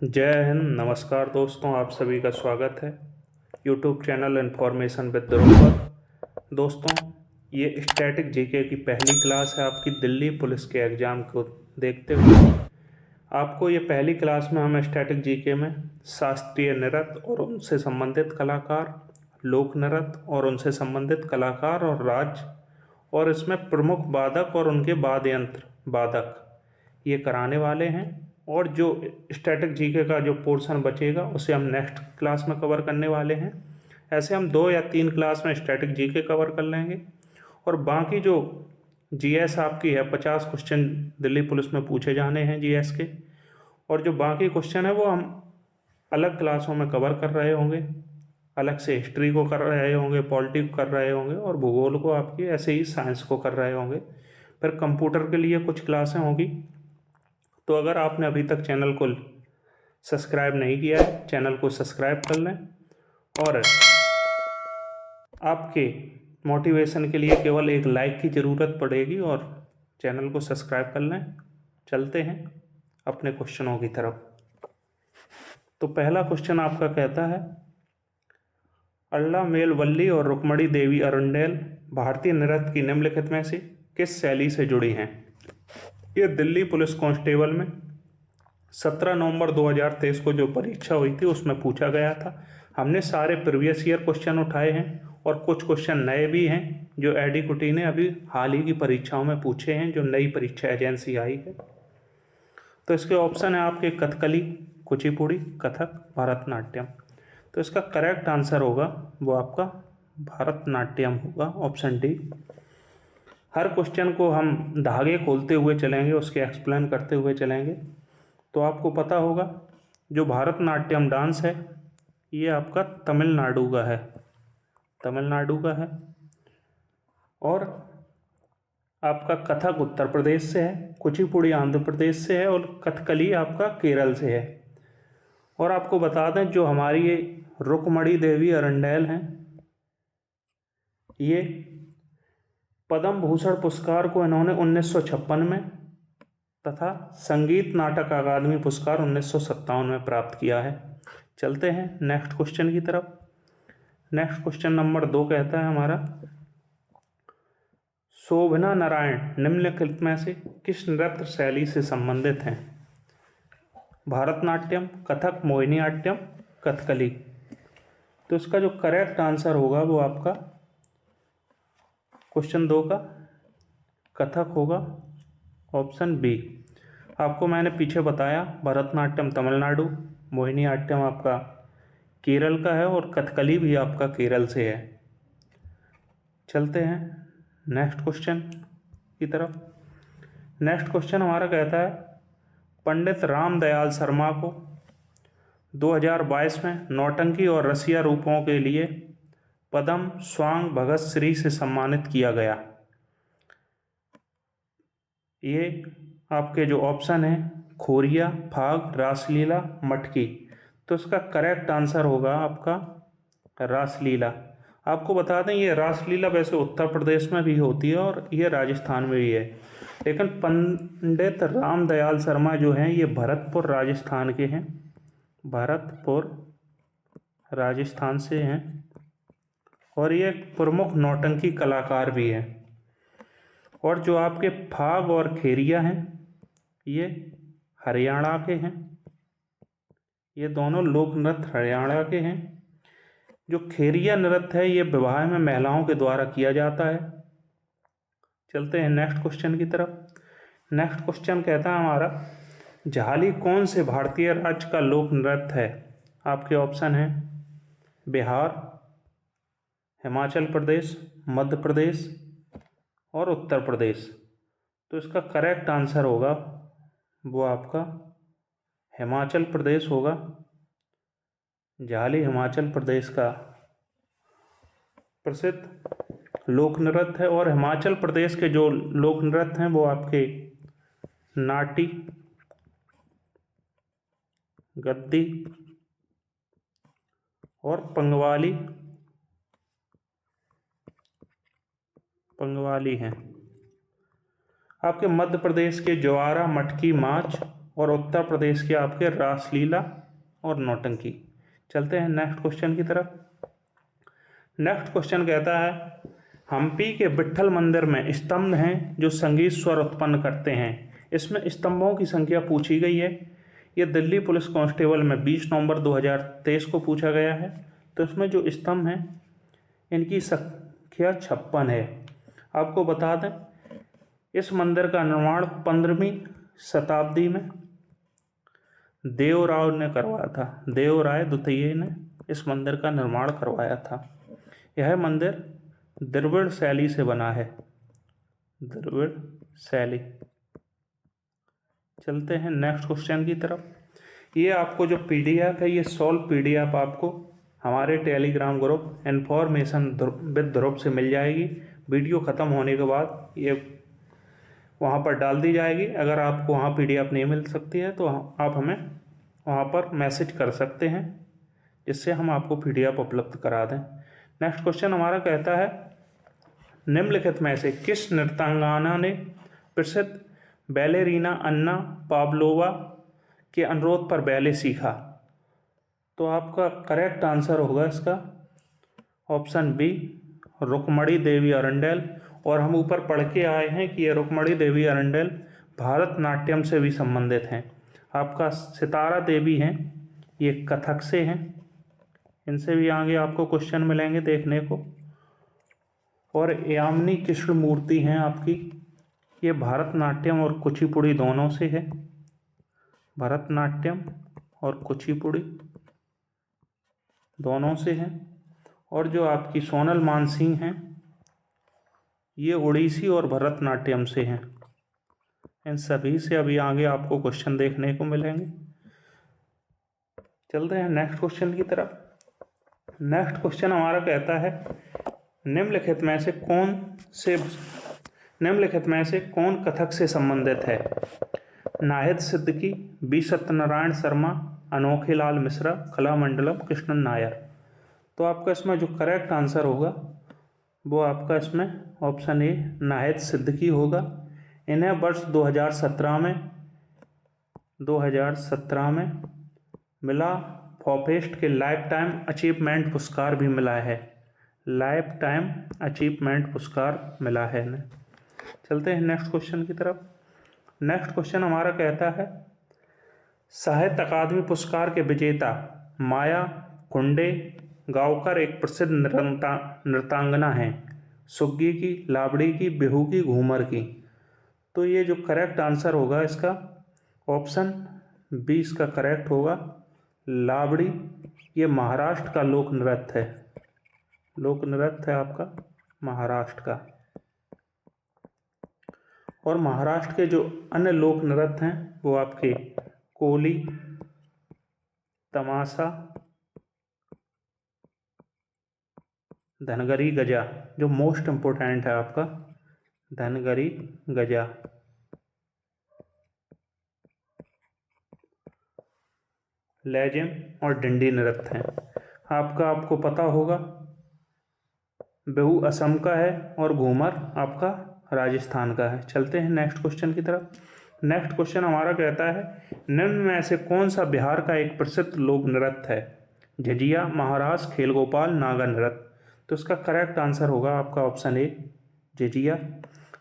जय हिंद। नमस्कार दोस्तों, आप सभी का स्वागत है यूट्यूब चैनल इन्फॉर्मेशन विद ध्रुव पर। दोस्तों, ये स्टैटिक जीके की पहली क्लास है आपकी दिल्ली पुलिस के एग्ज़ाम को देखते हुए। आपको ये पहली क्लास में हम स्टैटिक जीके में शास्त्रीय नृत्य और उनसे संबंधित कलाकार, लोक नृत्य और उनसे संबंधित कलाकार और राज्य, और इसमें प्रमुख वादक और उनके वाद्य यंत्र वादक ये कराने वाले हैं। और जो स्टैटिक जीके का जो पोर्शन बचेगा उसे हम नेक्स्ट क्लास में कवर करने वाले हैं। ऐसे हम 2 या 3 क्लास में स्टैटिक जीके कवर कर लेंगे, और बाकी जो जीएस आपकी है 50 क्वेश्चन दिल्ली पुलिस में पूछे जाने हैं जीएस के, और जो बाकी क्वेश्चन है वो हम अलग क्लासों में कवर कर रहे होंगे। अलग से हिस्ट्री को कर रहे होंगे, पॉलिटी को कर रहे होंगे, और भूगोल को आपकी ऐसे ही साइंस को कर रहे होंगे। फिर कंप्यूटर के लिए कुछ क्लासें होंगी। तो अगर आपने अभी तक चैनल को सब्सक्राइब नहीं किया है, चैनल को सब्सक्राइब कर लें। और आपके मोटिवेशन के लिए केवल एक लाइक की ज़रूरत पड़ेगी, और चैनल को सब्सक्राइब कर लें। चलते हैं अपने क्वेश्चनों की तरफ। तो पहला क्वेश्चन आपका कहता है, अल्लामेल वल्ली और रुक्मणी देवी अरुंडेल भारतीय नृत्य की निम्नलिखित में से किस शैली से जुड़ी हैं? ये दिल्ली पुलिस कांस्टेबल में 17 नवंबर 2023 को जो परीक्षा हुई थी उसमें पूछा गया था। हमने सारे प्रीवियस ईयर क्वेश्चन उठाए हैं, और कुछ क्वेश्चन नए भी हैं जो एडीक्यूटी ने अभी हाल ही की परीक्षाओं में पूछे हैं, जो नई परीक्षा एजेंसी आई है। तो इसके ऑप्शन है आपके कथकली, कुचिपुड़ी, कथक, भरतनाट्यम। तो इसका करेक्ट आंसर होगा वो आपका भरतनाट्यम होगा, ऑप्शन डी। हर क्वेश्चन को हम धागे खोलते हुए चलेंगे, उसके एक्सप्लेन करते हुए चलेंगे। तो आपको पता होगा जो भरतनाट्यम डांस है ये आपका तमिलनाडु का है, तमिलनाडु का है। और आपका कथक उत्तर प्रदेश से है, कुचिपुड़ी आंध्र प्रदेश से है, और कथकली आपका केरल से है। और आपको बता दें जो हमारी ये रुक्मणी देवी अरंडेल हैं, ये पद्म भूषण पुरस्कार को इन्होंने 1956 में तथा संगीत नाटक अकादमी पुरस्कार 1957 में प्राप्त किया है। चलते हैं नेक्स्ट क्वेश्चन की तरफ। नेक्स्ट क्वेश्चन नंबर 2 कहता है हमारा, शोभना नारायण निम्नलिखित में से किस नृत्य शैली से संबंधित हैं? भरतनाट्यम, कथक, मोहिनीअट्टम, कथकली। तो इसका जो करेक्ट आंसर होगा वो आपका क्वेश्चन 2 का कथक होगा, ऑप्शन बी। आपको मैंने पीछे बताया भरतनाट्यम तमिलनाडु, मोहिनीअट्टम आपका केरल का है, और कथकली भी आपका केरल से है। चलते हैं नेक्स्ट क्वेश्चन की तरफ। नेक्स्ट क्वेश्चन हमारा कहता है, पंडित रामदयाल शर्मा को 2022 में नौटंकी और रसिया रूपों के लिए पद्म स्वांग भगत श्री से सम्मानित किया गया। ये आपके जो ऑप्शन है खोरिया, फाग, रासलीला, मटकी। तो इसका करेक्ट आंसर होगा आपका रासलीला। आपको बता दें ये रासलीला वैसे उत्तर प्रदेश में भी होती है और ये राजस्थान में भी है, लेकिन पंडित रामदयाल शर्मा जो हैं ये भरतपुर राजस्थान के हैं, भरतपुर राजस्थान से हैं, और ये एक प्रमुख नौटंकी कलाकार भी हैं। और जो आपके फाग और खेरिया हैं ये हरियाणा के हैं, ये दोनों लोक नृत्य हरियाणा के हैं। जो खेरिया नृत्य है ये विवाह में महिलाओं के द्वारा किया जाता है। चलते हैं नेक्स्ट क्वेश्चन की तरफ। नेक्स्ट क्वेश्चन कहता है हमारा, झाली कौन से भारतीय राज्य का लोक नृत्य है? आपके ऑप्शन हैं बिहार, हिमाचल प्रदेश, मध्य प्रदेश और उत्तर प्रदेश। तो इसका करेक्ट आंसर होगा वो आपका हिमाचल प्रदेश होगा। झाली हिमाचल प्रदेश का प्रसिद्ध लोक नृत्य है, और हिमाचल प्रदेश के जो लोक नृत्य हैं वो आपके नाटी, गद्दी और पंगवाली हैं। आपके मध्य प्रदेश के ज्वारा, मटकी, माच और उत्तर प्रदेश के आपके रासलीला और नौटंकी। चलते हैं नेक्स्ट क्वेश्चन की तरफ। नेक्स्ट क्वेश्चन कहता है हम्पी के विट्ठल मंदिर में स्तंभ हैं जो संगीत स्वर उत्पन्न करते हैं। इसमें स्तंभों की संख्या पूछी गई है। ये दिल्ली पुलिस कांस्टेबल में 20 नवंबर 2023 को पूछा गया है। तो इसमें जो स्तंभ हैं इनकी संख्या 56 है। आपको बता दें इस मंदिर का निर्माण 15वीं शताब्दी में देवराव ने करवाया था। देवराय द्वितीय ने इस मंदिर का निर्माण करवाया था। यह मंदिर द्रविड़ शैली से बना है। द्रविड़ शैली। चलते हैं नेक्स्ट क्वेश्चन की तरफ। ये आपको जो पीडीएफ है ये सॉल्व पीडीएफ आपको हमारे टेलीग्राम ग्रुप इन्फॉर्मेशन विद ध्रुव से मिल जाएगी। वीडियो ख़त्म होने के बाद ये वहाँ पर डाल दी जाएगी। अगर आपको वहाँ पीडीएफ नहीं मिल सकती है तो आप हमें वहाँ पर मैसेज कर सकते हैं जिससे हम आपको पीडीएफ उपलब्ध करा दें। नेक्स्ट क्वेश्चन हमारा कहता है निम्नलिखित में से किस नृत्यांगना ने प्रसिद्ध बैलेरीना अन्ना पाव्लोवा के अनुरोध पर बैले सीखा। तो आपका करेक्ट आंसर होगा इसका ऑप्शन बी रुक्मणी देवी अरंडेल। और हम ऊपर पढ़ के आए हैं कि ये रुक्मणी देवी अरंडेल भारतनाट्यम से भी संबंधित हैं। आपका सितारा देवी हैं ये कथक से हैं। इनसे भी आगे आपको क्वेश्चन मिलेंगे देखने को। और यामिनी कृष्ण मूर्ति हैं आपकी ये भरतनाट्यम और कुचिपुड़ी दोनों से है। भरतनाट्यम और कुचिपुड़ी दोनों से है। और जो आपकी सोनल मानसिंह हैं ये उड़ीसी और भरतनाट्यम से हैं। इन सभी से अभी आगे आपको क्वेश्चन देखने को मिलेंगे। चलते हैं नेक्स्ट क्वेश्चन की तरफ। नेक्स्ट क्वेश्चन हमारा कहता है निम्नलिखित में से कौन कथक से संबंधित है। नाहिद सिद्दीकी, बी सत्यनारायण शर्मा, अनोखे लाल मिश्रा, कलामंडलम, कृष्णन नायर। तो आपका इसमें जो करेक्ट आंसर होगा वो आपका इसमें ऑप्शन ए नाहिद सिद्दीकी होगा। इन्हें वर्ष 2017 में मिला फॉफेस्ट के लाइफ टाइम अचीवमेंट पुरस्कार भी मिला है। लाइफ टाइम अचीवमेंट पुरस्कार मिला है इन्हें। चलते हैं नेक्स्ट क्वेश्चन की तरफ। नेक्स्ट क्वेश्चन हमारा कहता है साहित्य अकादमी पुरस्कार के विजेता माया खुंडेगांवकर एक प्रसिद्ध नृत्यांगना हैं। सुग्गी की, लावड़ी की, बिहू की, घूमर की। तो ये जो करेक्ट आंसर होगा इसका ऑप्शन बी इसका करेक्ट होगा लावड़ी। ये महाराष्ट्र का लोक नृत्य है। लोक नृत्य है आपका महाराष्ट्र का। और महाराष्ट्र के जो अन्य लोक नृत्य हैं वो आपके कोली, तमाशा, धनगरी गजा, जो मोस्ट इम्पोर्टेंट है आपका धनगरी गजा। लेजिम और डंडी नृत्य हैं। आपको पता होगा बिहू असम का है और घूमर आपका राजस्थान का है। चलते हैं नेक्स्ट क्वेश्चन की तरफ। नेक्स्ट क्वेश्चन हमारा कहता है निम्न में से कौन सा बिहार का एक प्रसिद्ध लोक नृत्य है। झिझिया, महारास, खेल गोपाल, नागा नृत्य। तो इसका करेक्ट आंसर होगा आपका ऑप्शन ए झिझिया।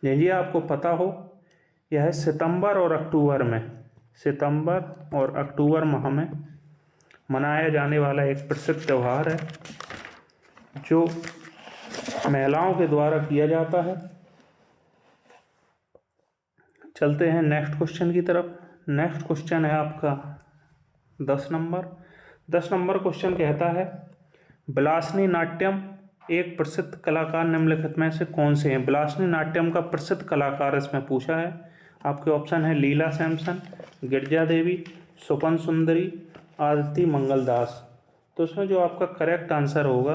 झिझिया आपको पता हो यह सितंबर और अक्टूबर माह में मनाया जाने वाला एक प्रसिद्ध त्यौहार है जो महिलाओं के द्वारा किया जाता है। चलते हैं नेक्स्ट क्वेश्चन की तरफ। नेक्स्ट क्वेश्चन है आपका 10 नंबर क्वेश्चन कहता है विलासनी नाट्यम एक प्रसिद्ध कलाकार निम्नलिखित में से कौन से हैं। विलासनी नाट्यम का प्रसिद्ध कलाकार इसमें पूछा है। आपके ऑप्शन है लीला सैमसन, गिरजा देवी, स्वपन सुंदरी, आदिति मंगलदास। तो इसमें जो आपका करेक्ट आंसर होगा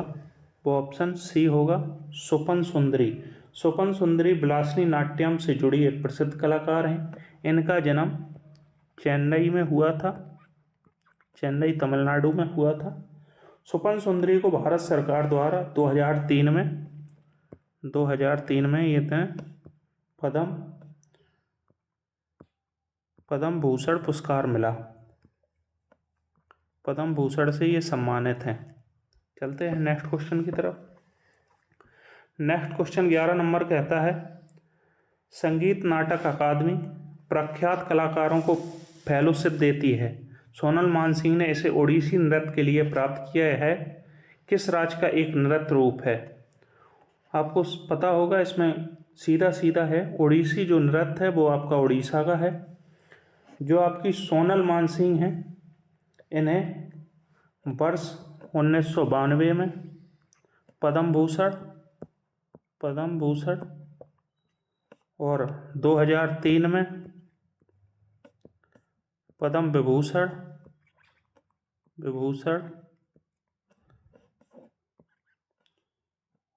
वो ऑप्शन सी होगा स्वपन सुंदरी। स्वपन सुंदरी विलासनी नाट्यम से जुड़ी एक प्रसिद्ध कलाकार हैं। इनका जन्म चेन्नई में हुआ था, चेन्नई तमिलनाडु में हुआ था। स्वपन सुंदरी को भारत सरकार द्वारा 2003 में ये पद्म पद्म भूषण पुरस्कार मिला। पद्म भूषण से ये सम्मानित हैं। चलते हैं नेक्स्ट क्वेश्चन की तरफ। नेक्स्ट क्वेश्चन 11 नंबर कहता है, संगीत नाटक अकादमी प्रख्यात कलाकारों को फेलोशिप देती है। सोनल मानसिंह ने इसे ओडिसी नृत्य के लिए प्राप्त किया है। किस राज्य का एक नृत्य रूप है? आपको पता होगा, इसमें सीधा सीधा है। ओडिसी जो नृत्य है वो आपका उड़ीसा का है। जो आपकी सोनल मानसिंह हैं, इन्हें वर्ष 1992 में पद्म भूषण और 2003 में पद्म विभूषण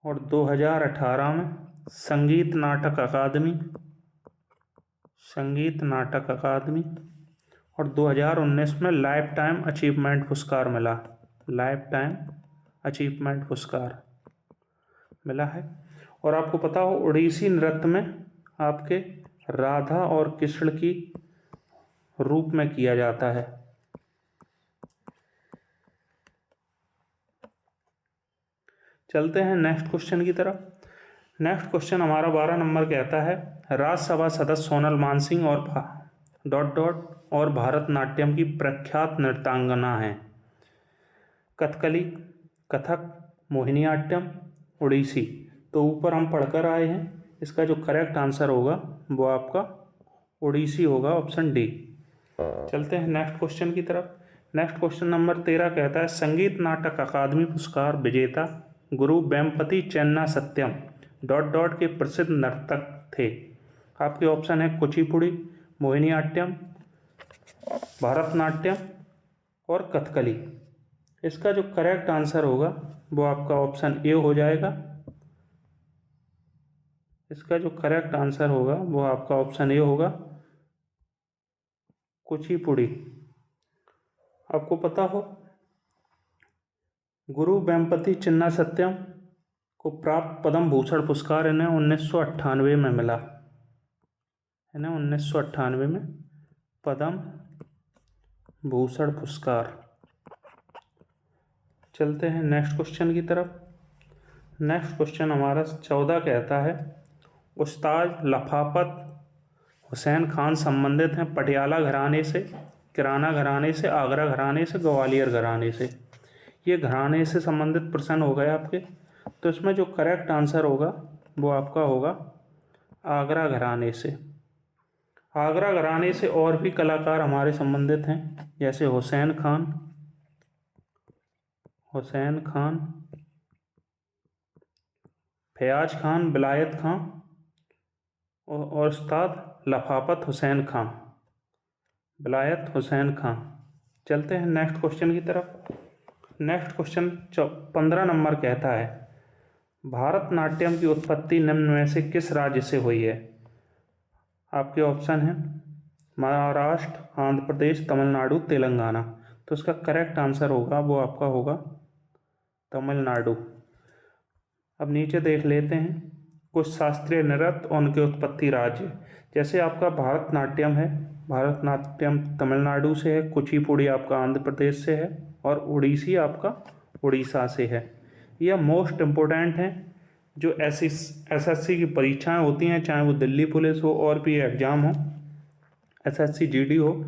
और 2018 में संगीत नाटक अकादमी और 2019 में लाइफ टाइम अचीवमेंट पुरस्कार मिला है। और आपको पता हो, ओडिसी नृत्य में आपके राधा और कृष्ण की रूप में किया जाता है। चलते हैं नेक्स्ट क्वेश्चन की तरफ। नेक्स्ट क्वेश्चन हमारा 12 नंबर कहता है, राज्यसभा सदस्य सोनल मानसिंह और भारतनाट्यम की प्रख्यात नृत्यांगना हैं। कथकली, कथक, मोहिनीअट्टम, ओडिसी। तो ऊपर हम पढ़कर आए हैं, इसका जो करेक्ट आंसर होगा वो आपका ओडिसी होगा, ऑप्शन डी। चलते हैं नेक्स्ट क्वेश्चन की तरफ। नेक्स्ट क्वेश्चन नंबर 13 कहता है, संगीत नाटक अकादमी पुरस्कार विजेता गुरु वेम्पति चेन्ना सत्यम के प्रसिद्ध नर्तक थे। आपके ऑप्शन है कुचिपुड़ी, मोहिनीअट्टम, भारतनाट्यम और कथकली। इसका जो करेक्ट आंसर होगा वो आपका ऑप्शन ए हो जाएगा। कुचिपुड़ी। आपको पता हो, गुरु वेम्पति चिन्ना सत्यम को प्राप्त पद्म भूषण पुरस्कार इन्हें 1998 में मिला। 1998 में पद्म भूषण पुरस्कार। चलते हैं नेक्स्ट क्वेश्चन की तरफ। नेक्स्ट क्वेश्चन हमारा 14 कहता है, उस्ताद लफाफत हुसैन खान संबंधित हैं पटियाला घराने से, किराना घराने से, आगरा घराने से, ग्वालियर घराने से। ये घराने से संबंधित प्रश्न हो गए आपके। तो इसमें जो करेक्ट आंसर होगा वो आपका होगा आगरा घराने से। आगरा घराने से और भी कलाकार हमारे संबंधित हैं, जैसे हुसैन खान, फयाज खान, विलायत खां और उस्ताद लफाफत हुसैन खां। चलते हैं नेक्स्ट क्वेश्चन की तरफ। नेक्स्ट क्वेश्चन 15 नंबर कहता है, भारतनाट्यम की उत्पत्ति निम्न में से किस राज्य से हुई है? आपके ऑप्शन हैं महाराष्ट्र, आंध्र प्रदेश, तमिलनाडु, तेलंगाना। तो इसका करेक्ट आंसर होगा वो आपका होगा तमिलनाडु। अब नीचे देख लेते हैं कुछ शास्त्रीय नृत्य और उनके उत्पत्ति राज्य। जैसे आपका भारतनाट्यम है, भारतनाट्यम तमिलनाडु से है, कुचिपुड़ी आपका आंध्र प्रदेश से है और ओडिसी आपका उड़ीसा से है। यह मोस्ट इम्पोर्टेंट हैं। जो एसएससी की परीक्षाएं होती हैं, चाहे वो दिल्ली पुलिस हो और भी एग्ज़ाम हो, एसएससी जीडी हो,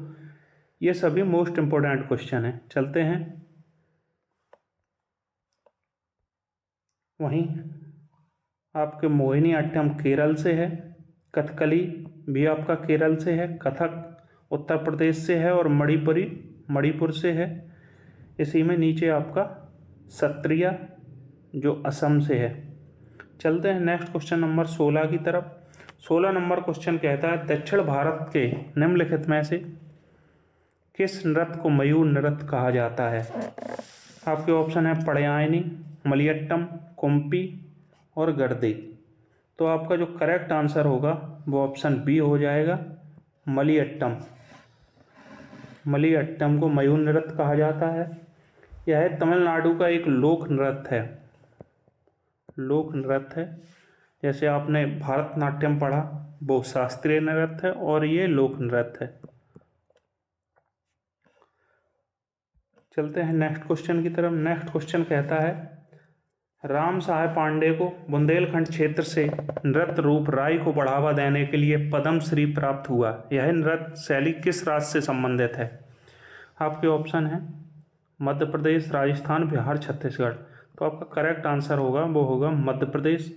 ये सभी मोस्ट इम्पोर्टेंट क्वेश्चन हैं। चलते हैं। वहीं आपके मोहिनीअट्टम केरल से है, कथकली भी आपका केरल से है, कथक उत्तर प्रदेश से है और मणिपुर से है। इसी में नीचे आपका सत्रिया जो असम से है। चलते हैं नेक्स्ट क्वेश्चन नंबर 16 की तरफ। 16 नंबर क्वेश्चन कहता है, दक्षिण भारत के निम्नलिखित में से किस नृत्य को मयूर नृत्य कहा जाता है? आपके ऑप्शन है पड़यायनी, मलियट्टम, कुम्पी और गर्दे। तो आपका जो करेक्ट आंसर होगा वो ऑप्शन बी हो जाएगा, मलियट्टम को मयूर नृत्य कहा जाता है। यह तमिलनाडु का एक लोक नृत्य है। जैसे आपने भारतनाट्यम पढ़ा, वो शास्त्रीय नृत्य है और ये लोक नृत्य है। चलते हैं नेक्स्ट क्वेश्चन की तरफ। नेक्स्ट क्वेश्चन कहता है, राम साहेब पांडे को बुंदेलखंड क्षेत्र से नृत्य रूप राई को बढ़ावा देने के लिए पद्म श्री प्राप्त हुआ। यह नृत्य शैली किस राज्य से संबंधित है? आपके ऑप्शन है मध्य प्रदेश, राजस्थान, बिहार, छत्तीसगढ़। तो आपका करेक्ट आंसर होगा वो होगा मध्य प्रदेश।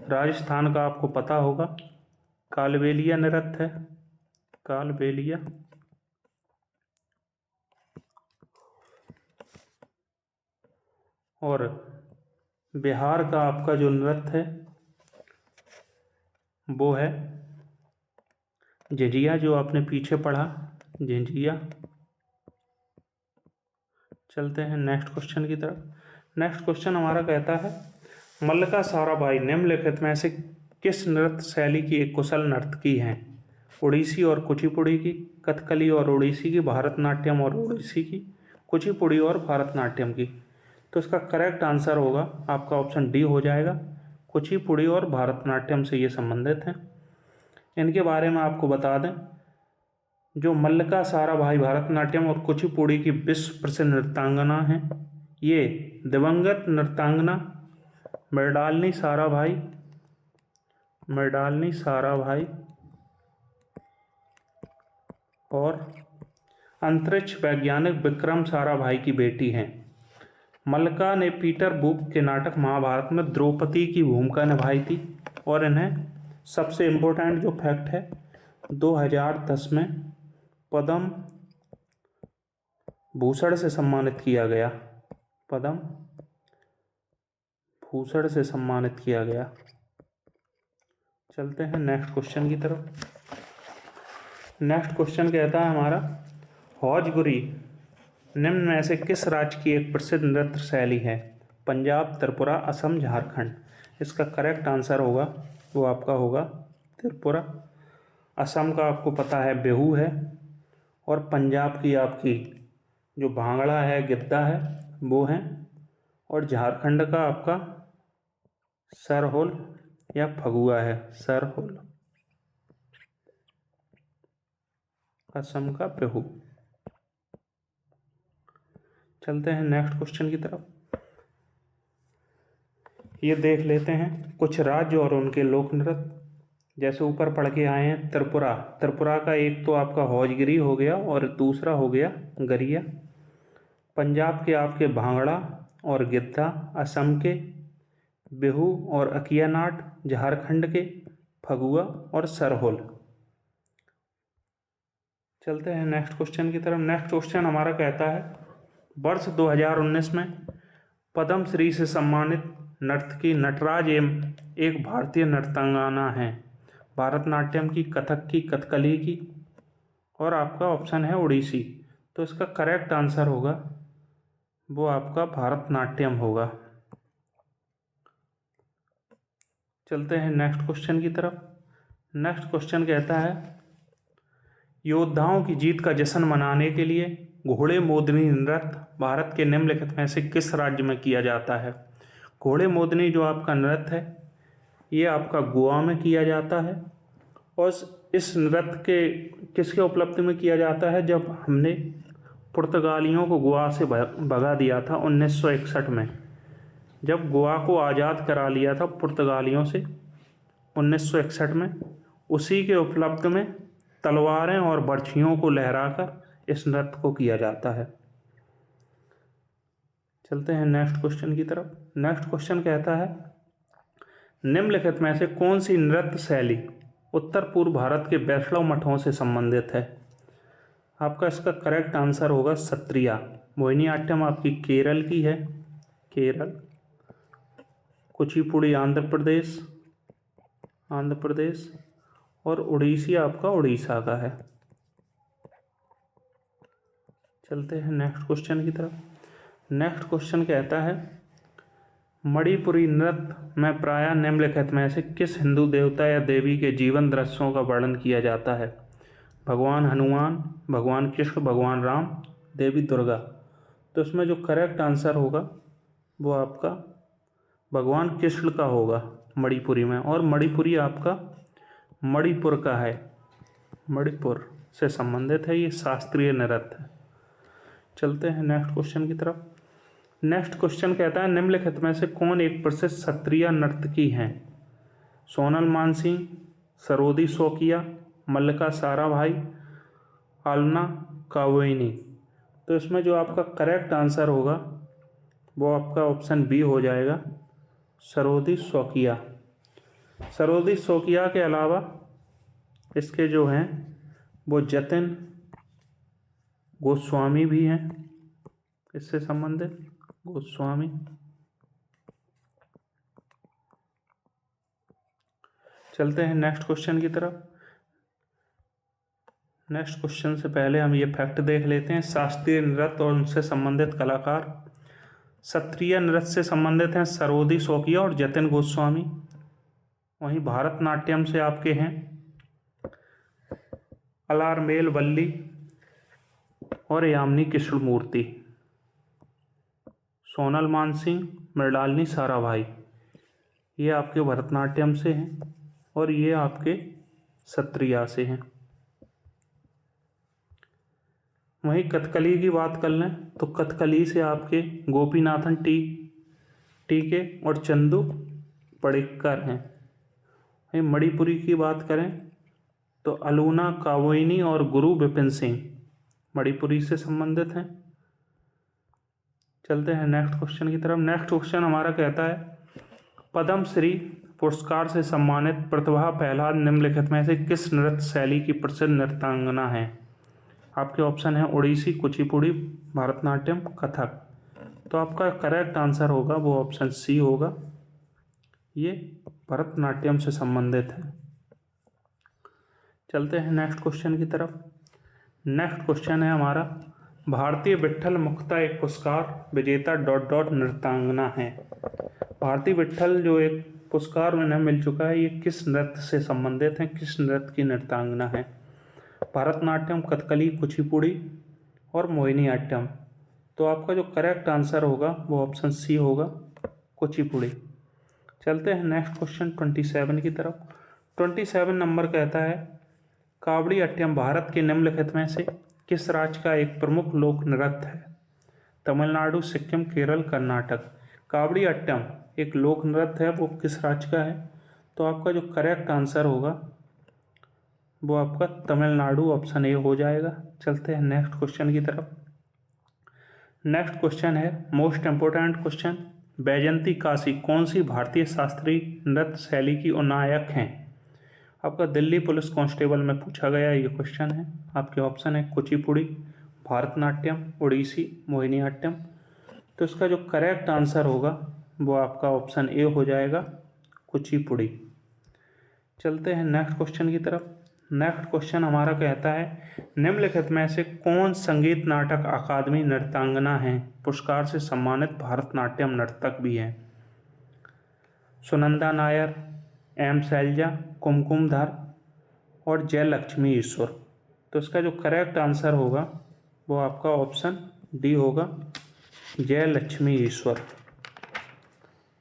राजस्थान का आपको पता होगा कालबेलिया नृत्य है, कालबेलिया। और बिहार का आपका जो नृत्य है वो है झिझिया, जो आपने पीछे पढ़ा, झिझिया। चलते हैं नेक्स्ट क्वेश्चन की तरफ। नेक्स्ट क्वेश्चन हमारा कहता है, मल्लिका साराभाई निम्नलिखित में से किस नृत्य शैली की एक कुशल नर्तकी हैं? ओडिसी और कुचिपुड़ी की, कथकली और ओडिसी की, भरतनाट्यम और ओडिसी की, कुचिपुड़ी और भरतनाट्यम की। तो इसका करेक्ट आंसर होगा आपका ऑप्शन डी हो जाएगा, कुचिपुड़ी और भरतनाट्यम से ये संबंधित हैं। इनके बारे में आपको बता दें, जो मल्लिका साराभाई भरतनाट्यम और कुचिपुड़ी की विश्व प्रसिद्ध नृत्यांगना हैं, ये दिवंगत नृत्यांगना मृणालिनी साराभाई और अंतरिक्ष वैज्ञानिक विक्रम साराभाई की बेटी हैं। मल्लिका ने पीटर बुक के नाटक महाभारत में द्रौपदी की भूमिका निभाई थी। और इन्हें सबसे इम्पोर्टेंट जो फैक्ट है, 2010 में पद्म भूषण से सम्मानित किया गया, पद्म भूषण से सम्मानित किया गया। चलते हैं नेक्स्ट क्वेश्चन की तरफ। नेक्स्ट क्वेश्चन कहता है हमारा, भोजपुरी निम्न में से किस राज्य की एक प्रसिद्ध नृत्य शैली है? पंजाब, त्रिपुरा, असम, झारखंड। इसका करेक्ट आंसर होगा वो आपका होगा त्रिपुरा। असम का आपको पता है बिहू है, और पंजाब की आपकी जो भांगड़ा है, गिद्दा है, वो है। और झारखंड का आपका सरहोल या फगुआ है, सरहोल। असम का बिहू। चलते हैं नेक्स्ट क्वेश्चन की तरफ। ये देख लेते हैं कुछ राज्य और उनके लोक नृत्य। जैसे ऊपर पढ़ के आए हैं, त्रिपुरा, त्रिपुरा का एक तो आपका हौजगिरी हो गया और दूसरा हो गया गरिया। पंजाब के आपके भांगड़ा और गिद्धा, असम के बिहू और अकियानाट, झारखंड के फगुआ और सरहोल। चलते हैं नेक्स्ट क्वेश्चन की तरफ। नेक्स्ट क्वेश्चन हमारा कहता है, वर्ष 2019 में पद्म श्री से सम्मानित नर्तकी नटराज एक भारतीय नर्तंगाना है। भरतनाट्यम की, कथक की, कथकली की, और आपका ऑप्शन है ओडिसी। तो इसका करेक्ट आंसर होगा वो आपका भरतनाट्यम होगा। चलते हैं नेक्स्ट क्वेश्चन की तरफ। नेक्स्ट क्वेश्चन कहता है, योद्धाओं की जीत का जश्न मनाने के लिए घोड़े मोदनी नृत्य भारत के निम्नलिखित में से किस राज्य में किया जाता है? घोड़े मोदनी जो आपका नृत्य है, ये आपका गोवा में किया जाता है। और इस नृत्य के किसके उपलब्धि में किया जाता है? जब हमने पुर्तगालियों को गोवा से भगा दिया था 1961 में, जब गोवा को आज़ाद करा लिया था पुर्तगालियों से 1961 में, उसी के उपलब्ध में तलवारें और बर्छियों को लहराकर इस नृत्य को किया जाता है। चलते हैं नेक्स्ट क्वेश्चन की तरफ। नेक्स्ट क्वेश्चन कहता है, निम्नलिखित में से कौन सी नृत्य शैली उत्तर पूर्व भारत के वैष्णव मठों से संबंधित है? आपका इसका करेक्ट आंसर होगा सत्रिया। मोहिनीअट्टम आपकी केरल की है, केरल। कुचिपुड़ी आंध्र प्रदेश, और ओडिसी आपका उड़ीसा का है। चलते हैं नेक्स्ट क्वेश्चन की तरफ। नेक्स्ट क्वेश्चन कहता है, मणिपुरी नृत्य में प्रायः निम्नलिखित में से किस हिंदू देवता या देवी के जीवन दृश्यों का वर्णन किया जाता है? भगवान हनुमान, भगवान कृष्ण, भगवान राम, देवी दुर्गा। तो इसमें जो करेक्ट आंसर होगा वो आपका भगवान कृष्ण का होगा मणिपुरी में। और मणिपुरी आपका मणिपुर का है, मणिपुर से संबंधित है, ये शास्त्रीय नृत्य है। चलते हैं नेक्स्ट क्वेश्चन की तरफ। नेक्स्ट क्वेश्चन कहता है निम्नलिखित में से कौन एक प्रसिद्ध क्षत्रिय नर्तकी हैं? सोनल मानसिंह, सरोदी शौकिया, मल्लिका साराभाई, आलना कावेनी। तो इसमें जो आपका करेक्ट आंसर होगा वो आपका ऑप्शन बी हो जाएगा, सरोदी शौकिया। सरोदी शौकिया के अलावा इसके जो हैं वो जतिन गोस्वामी भी हैं, इससे संबंधित गोस्वामी। चलते हैं नेक्स्ट क्वेश्चन की तरफ। नेक्स्ट क्वेश्चन से पहले हम ये फैक्ट देख लेते हैं। शास्त्रीय नृत्य और उनसे संबंधित कलाकार। क्षत्रिय नृत्य से संबंधित हैं सरोदी शौकिया और जतिन गोस्वामी। वहीं भारतनाट्यम से आपके हैं अलारमेल वल्ली और यामिनी कृष्णमूर्ति। सोनल मानसिंह, मृणालिनी साराभाई, ये आपके भरतनाट्यम से हैं और ये आपके क्षत्रिया से हैं। वहीं कथकली की बात कर लें तो कथकली से आपके गोपीनाथन टीके और चंदू पडिक्कर हैं। वहीं मणिपुरी की बात करें तो अलूना कावेनी और गुरु विपिन सिंह मणिपुरी से संबंधित हैं। चलते हैं नेक्स्ट क्वेश्चन की तरफ। नेक्स्ट क्वेश्चन हमारा कहता है पद्मश्री पुरस्कार से सम्मानित प्रतिभा प्रहलाद निम्नलिखित में से किस नृत्य शैली की प्रसिद्ध नृत्यांगना है? आपके ऑप्शन है ओडिसी, कुचिपुड़ी, भरतनाट्यम, कथक। तो आपका करेक्ट आंसर होगा वो ऑप्शन सी होगा, ये भरतनाट्यम से संबंधित है। चलते हैं नेक्स्ट क्वेश्चन की तरफ। नेक्स्ट क्वेश्चन है हमारा भारतीय विट्ठल मुक्ता एक पुरस्कार विजेता नृत्यांगना है। भारतीय विट्ठल जो एक पुरस्कार उन्हें मिल चुका है, ये किस नृत्य से संबंधित है, किस नृत्य की नृत्यांगना है? भरतनाट्यम, कथकली, कुचिपुड़ी और मोहिनीअट्टम। तो आपका जो करेक्ट आंसर होगा वो ऑप्शन सी होगा, कुचिपुड़ी। चलते हैं नेक्स्ट क्वेश्चन 27 की तरफ। 27 नंबर कहता है कावड़ी अट्टम भारत के निम्नलिखित में से किस राज्य का एक प्रमुख लोक नृत्य है? तमिलनाडु, सिक्किम, केरल, कर्नाटक। कावड़ी अट्टम एक लोक नृत्य है, वो किस राज्य का है? तो आपका जो करेक्ट आंसर होगा वो आपका तमिलनाडु, ऑप्शन ए हो जाएगा। चलते हैं नेक्स्ट क्वेश्चन की तरफ। नेक्स्ट क्वेश्चन है most important question, Baijanti Kashi कौन सी भारतीय शास्त्रीय नृत्य शैली की नायक हैं? आपका दिल्ली पुलिस कांस्टेबल में पूछा गया ये क्वेश्चन है। आपके ऑप्शन है कुचिपुड़ी, भारतनाट्यम, ओडिसी, मोहिनीअट्टम। तो इसका जो करेक्ट आंसर होगा वो आपका ऑप्शन ए हो जाएगा, कुचिपुड़ी। चलते हैं नेक्स्ट क्वेश्चन की तरफ। नेक्स्ट क्वेश्चन हमारा कहता है निम्नलिखित में से कौन संगीत नाटक अकादमी नृत्यांगना है? पुरस्कार से सम्मानित भारतनाट्यम नर्तक भी हैं। सुनंदा नायर, एम शैलजा, कुमकुमधर और जयलक्ष्मी ईश्वर। तो इसका जो करेक्ट आंसर होगा वो आपका ऑप्शन डी होगा, जयलक्ष्मी ईश्वर।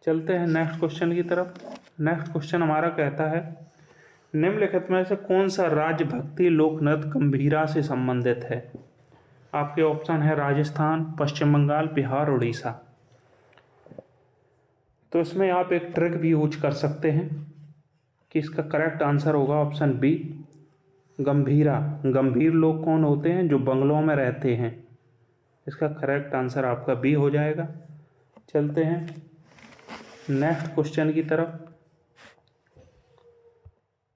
चलते हैं नेक्स्ट क्वेश्चन की तरफ। नेक्स्ट क्वेश्चन हमारा कहता है निम्नलिखित में से कौन सा राज्य भक्ति लोक नृत्य गंभीरा से संबंधित है? आपके ऑप्शन है राजस्थान, पश्चिम बंगाल, बिहार, उड़ीसा। तो इसमें आप एक ट्रिक भी यूज कर सकते हैं कि इसका करेक्ट आंसर होगा ऑप्शन बी, गंभीरा। गंभीर लोग कौन होते हैं? जो बंगलों में रहते हैं। इसका करेक्ट आंसर आपका बी हो जाएगा। चलते हैं नेक्स्ट क्वेश्चन की तरफ।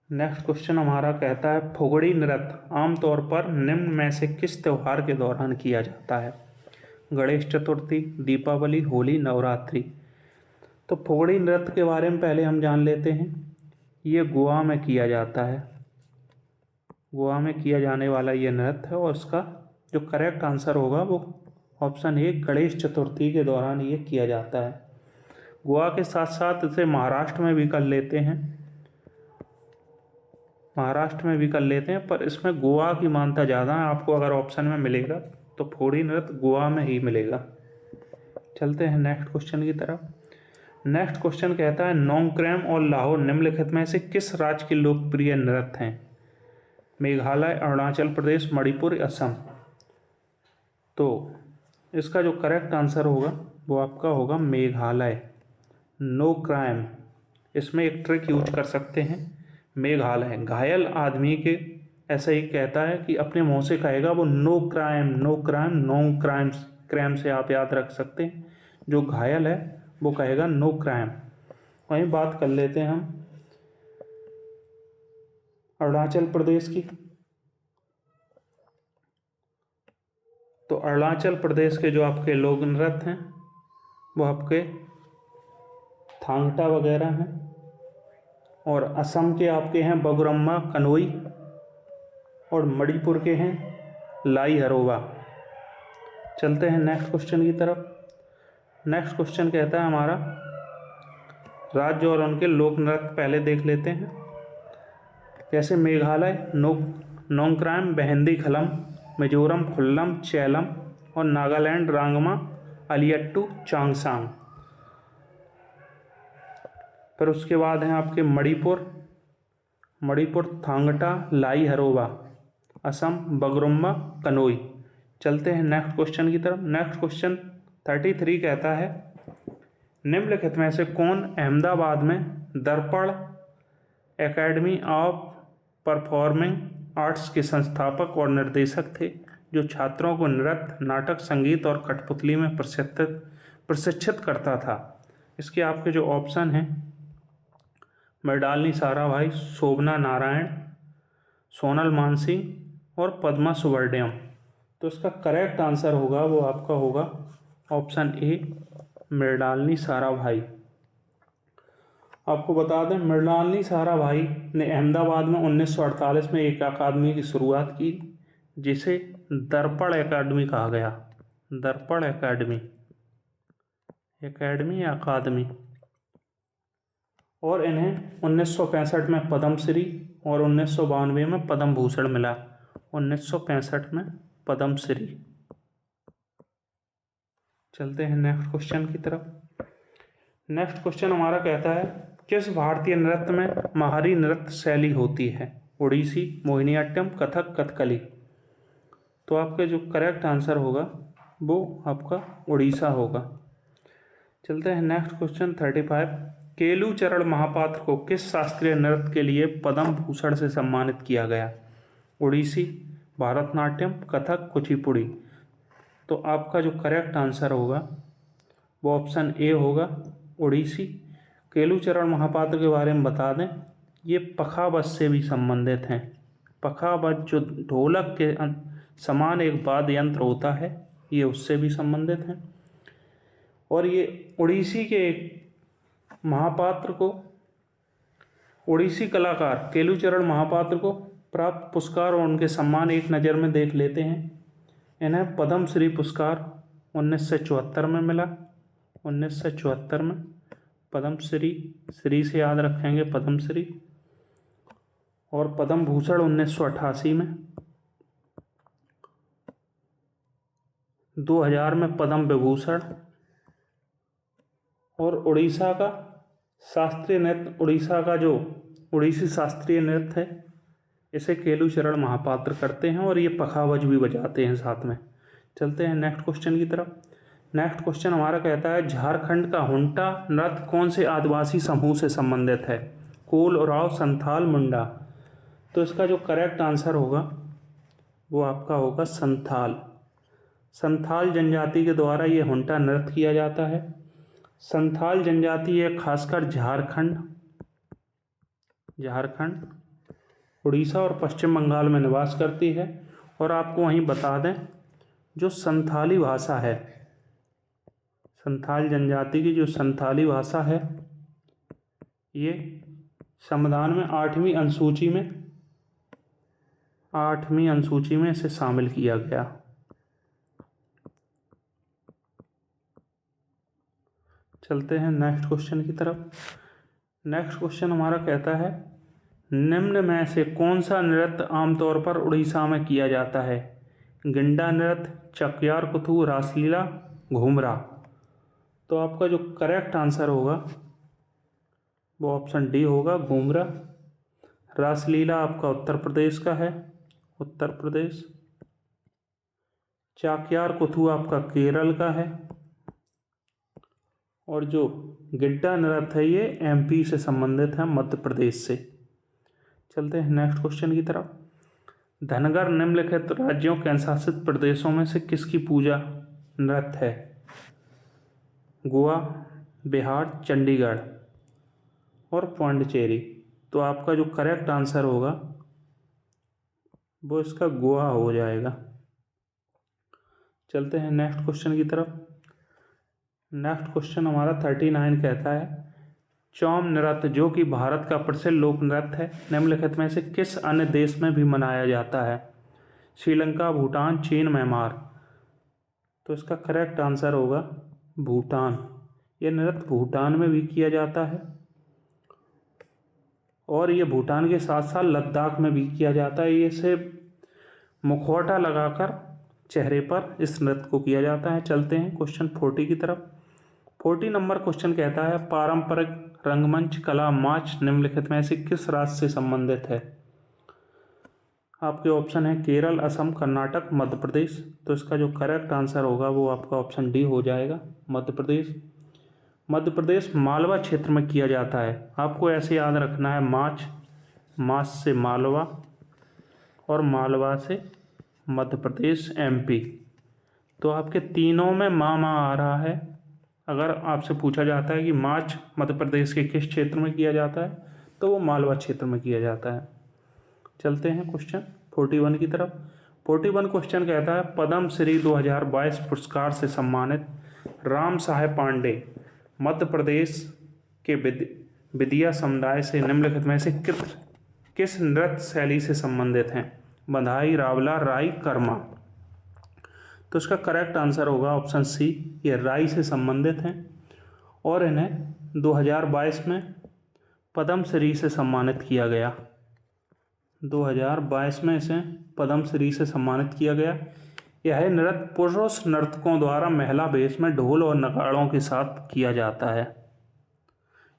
नेक्स्ट क्वेश्चन हमारा कहता है फुगड़ी नृत्य आमतौर पर निम्न में से किस त्यौहार के दौरान किया जाता है? गणेश चतुर्थी, दीपावली, होली, नवरात्रि। तो फुगड़ी नृत्य के बारे में पहले हम जान लेते हैं। ये गोवा में किया जाता है, गोवा में किया जाने वाला ये नृत्य है और इसका जो करेक्ट आंसर होगा वो ऑप्शन ए, गणेश चतुर्थी के दौरान ये किया जाता है। गोवा के साथ साथ इसे महाराष्ट्र में भी कर लेते हैं, महाराष्ट्र में भी कर लेते हैं, पर इसमें गोवा की मान्यता ज़्यादा है। आपको अगर ऑप्शन में मिलेगा तो फुगड़ी नृत्य गोवा में ही मिलेगा। चलते हैं नेक्स्ट क्वेश्चन की तरफ। नेक्स्ट क्वेश्चन कहता है नोंगक्रेम और लाहौर निम्नलिखित में से किस राज्य के लोकप्रिय नृत्य हैं? मेघालय, अरुणाचल प्रदेश, मणिपुर, असम। तो इसका जो करेक्ट आंसर होगा वो आपका होगा मेघालय, नो क्राइम। इसमें एक ट्रिक यूज कर सकते हैं, मेघालय। घायल आदमी के ऐसा ही कहता है कि अपने मुंह से कहेगा वो no crime, no crime, no crimes, crime से आप याद रख सकते हैं। जो घायल है वो कहेगा नो क्राइम। वहीं बात कर लेते हैं हम अरुणाचल प्रदेश की। तो अरुणाचल प्रदेश के जो आपके लोक नृत्य हैं वो आपके थांगटा वगैरह हैं, और असम के आपके हैं बगुरम्मा, कनोई, और मणिपुर के हैं लाई हरोबा। चलते हैं नेक्स्ट क्वेश्चन की तरफ। नेक्स्ट क्वेश्चन कहता है हमारा राज्य और उनके लोक नृत्य पहले देख लेते हैं। जैसे मेघालय नोंगक्राम, बेहंदी खलम, मिजोरम खुल्लम चैलम, और नागालैंड रांगमा, अलियट्टू, चांगसांग। फिर उसके बाद हैं आपके मणिपुर थांगटा, लाई हरोबा, असम बगरुम्बा, कनोई। चलते हैं नेक्स्ट क्वेश्चन की तरफ। नेक्स्ट क्वेश्चन 33 कहता है निम्नलिखित में से कौन अहमदाबाद में दर्पण एकेडमी ऑफ परफॉर्मिंग आर्ट्स के संस्थापक और निर्देशक थे, जो छात्रों को नृत्य, नाटक, संगीत और कठपुतली में प्रशिक्षित करता था। इसके आपके जो ऑप्शन हैं मृणालिनी साराभाई, शोभना नारायण, सोनल मानसिंह और पद्मा सुब्रमण्यम। तो इसका करेक्ट आंसर होगा वो आपका होगा ऑप्शन ए, मृणालिनी साराभाई। आपको बता दें मृणालिनी साराभाई ने अहमदाबाद में 1948 में एक अकादमी की शुरुआत की, जिसे दर्पण एकेडमी कहा गया। दर्पण एकेडमी या अकादमी। और इन्हें 1965 में पद्मश्री और 1992 में पद्म भूषण मिला। 1965 में पद्मश्री। चलते हैं नेक्स्ट क्वेश्चन की तरफ। नेक्स्ट क्वेश्चन हमारा कहता है किस भारतीय नृत्य में महारी नृत्य शैली होती है? ओडिसी, मोहिनीअट्टम, कथक, कथकली। तो आपका जो करेक्ट आंसर होगा वो आपका उड़ीसा होगा। चलते हैं नेक्स्ट क्वेश्चन 35। केलू चरण महापात्र को किस शास्त्रीय नृत्य के लिए पद्म भूषण से सम्मानित किया गया? ओडिसी, भरतनाट्यम, कथक, कुचिपुड़ी। तो आपका जो करेक्ट आंसर होगा वो ऑप्शन ए होगा, ओडिसी। केलूचरण महापात्र के बारे में बता दें, ये पखावज से भी संबंधित हैं। पखावज जो ढोलक के समान एक वाद्य यंत्र होता है, ये उससे भी संबंधित हैं। और ये ओडिसी के एक महापात्र को, ओडिसी कलाकार केलूचरण महापात्र को प्राप्त पुरस्कार और उनके सम्मान एक नज़र में देख लेते हैं। इन्हें पद्मश्री पुरस्कार 1974 में मिला। 1974 में पद्मश्री, श्री से याद रखेंगे पद्मश्री। और पद्म भूषण 1988 में। 2000 में पद्म विभूषण। और उड़ीसा का शास्त्रीय नृत्य, उड़ीसा का जो उड़ीसी शास्त्रीय नृत्य है, इसे केलूचरण महापात्र करते हैं और ये पखावज भी बजाते हैं साथ में। चलते हैं नेक्स्ट क्वेश्चन की तरफ। नेक्स्ट क्वेश्चन हमारा कहता है झारखंड का हुंटा नृत्य कौन से आदिवासी समूह से संबंधित है? कोल, उरांव, संथाल, मुंडा। तो इसका जो करेक्ट आंसर होगा वो आपका होगा संथाल। संथाल जनजाति के द्वारा ये हुंटा नृत्य किया जाता है। संथाल जनजाति ये खासकर झारखंड, उड़ीसा और पश्चिम बंगाल में निवास करती है। और आपको वहीं बता दें जो संथाली भाषा है, संथाल जनजाति की जो संथाली भाषा है, ये संविधान में 8वीं अनुसूची में इसे शामिल किया गया। चलते हैं नेक्स्ट क्वेश्चन की तरफ। नेक्स्ट क्वेश्चन हमारा कहता है निम्न में से कौन सा नृत्य आमतौर पर उड़ीसा में किया जाता है? गिंडा नृत्य, चकयार कुथू, रासलीला, घूमरा। तो आपका जो करेक्ट आंसर होगा वो ऑप्शन डी होगा, घूमरा। रासलीला आपका उत्तर प्रदेश का है, उत्तर प्रदेश। चाक्यार कूथु आपका केरल का है, और जो गिड्डा नृत्य है ये एमपी से संबंधित है, मध्य प्रदेश से। चलते हैं नेक्स्ट क्वेश्चन की तरफ। धनगर निम्नलिखित राज्यों केंद्र शासित प्रदेशों में से किसकी पूजा नृत्य है? गोवा, बिहार, चंडीगढ़ और पांडिचेरी। तो आपका जो करेक्ट आंसर होगा वो इसका गोवा हो जाएगा। चलते हैं नेक्स्ट क्वेश्चन की तरफ। नेक्स्ट क्वेश्चन हमारा 39 कहता है, चौम नृत्य जो कि भारत का प्रसिद्ध लोक नृत्य है, निम्नलिखित में से किस अन्य देश में भी मनाया जाता है? श्रीलंका, भूटान, चीन, म्यांमार। तो इसका करेक्ट आंसर होगा भूटान। यह नृत्य भूटान में भी किया जाता है, और ये भूटान के साथ साथ लद्दाख में भी किया जाता है। ये से मुखौटा लगाकर चेहरे पर इस नृत्य को किया जाता है। चलते हैं क्वेश्चन 40 की तरफ। 40 नंबर क्वेश्चन कहता है, पारंपरिक रंगमंच कला मार्च निम्नलिखित में से किस राज्य से संबंधित है? आपके ऑप्शन है केरल, असम, कर्नाटक, मध्य प्रदेश। तो इसका जो करेक्ट आंसर होगा वो आपका ऑप्शन डी हो जाएगा, मध्य प्रदेश। मध्य प्रदेश मालवा क्षेत्र में किया जाता है। आपको ऐसे याद रखना है, माच से मालवा और मालवा से मध्य प्रदेश, एमपी। तो आपके तीनों में मा आ रहा है। अगर आपसे पूछा जाता है कि मार्च मध्य प्रदेश के किस क्षेत्र में किया जाता है, तो वो मालवा क्षेत्र में किया जाता है। चलते हैं क्वेश्चन 41 की तरफ। 41 क्वेश्चन कहता है, पद्म श्री 2022 पुरस्कार से सम्मानित राम साहेब पांडे मध्य प्रदेश के विदिया समुदाय से निम्नलिखित में से किस नृत्य शैली से संबंधित हैं? बंधाई, रावला, राई, कर्मा। तो इसका करेक्ट आंसर होगा ऑप्शन सी, ये राई से संबंधित हैं, और इन्हें 2022 में पद्मश्री से सम्मानित किया गया। 2022 में इसे पद्मश्री से सम्मानित किया गया। यह नृत्य पुरुष नर्तकों द्वारा महिला वेश में ढोल और नगाड़ों के साथ किया जाता है।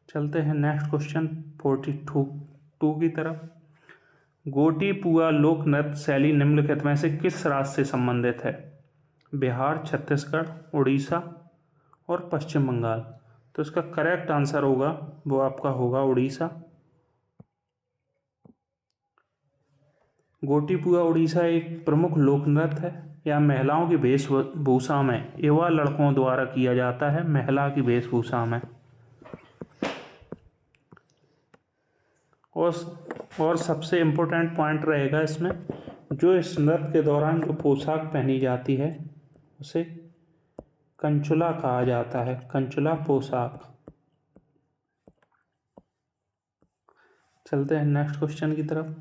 चलते हैं नेक्स्ट क्वेश्चन 42 की तरफ। गोटीपुआ लोक नृत्य शैली निम्नलिखित में से किस राज्य से संबंधित है? बिहार, छत्तीसगढ़, उड़ीसा और पश्चिम बंगाल। तो इसका करेक्ट आंसर होगा वो आपका होगा उड़ीसा। गोटीपुआ उड़ीसा एक प्रमुख लोक नृत्य है। यह महिलाओं की वेशभूषा में एवं लड़कों द्वारा किया जाता है, महिला की वेशभूषा में। और सबसे इम्पोर्टेंट पॉइंट रहेगा इसमें, जो इस नृत्य के दौरान जो पोशाक पहनी जाती है उसे कंचुला कहा जाता है, कंचुला पोशाक। चलते हैं नेक्स्ट क्वेश्चन की तरफ।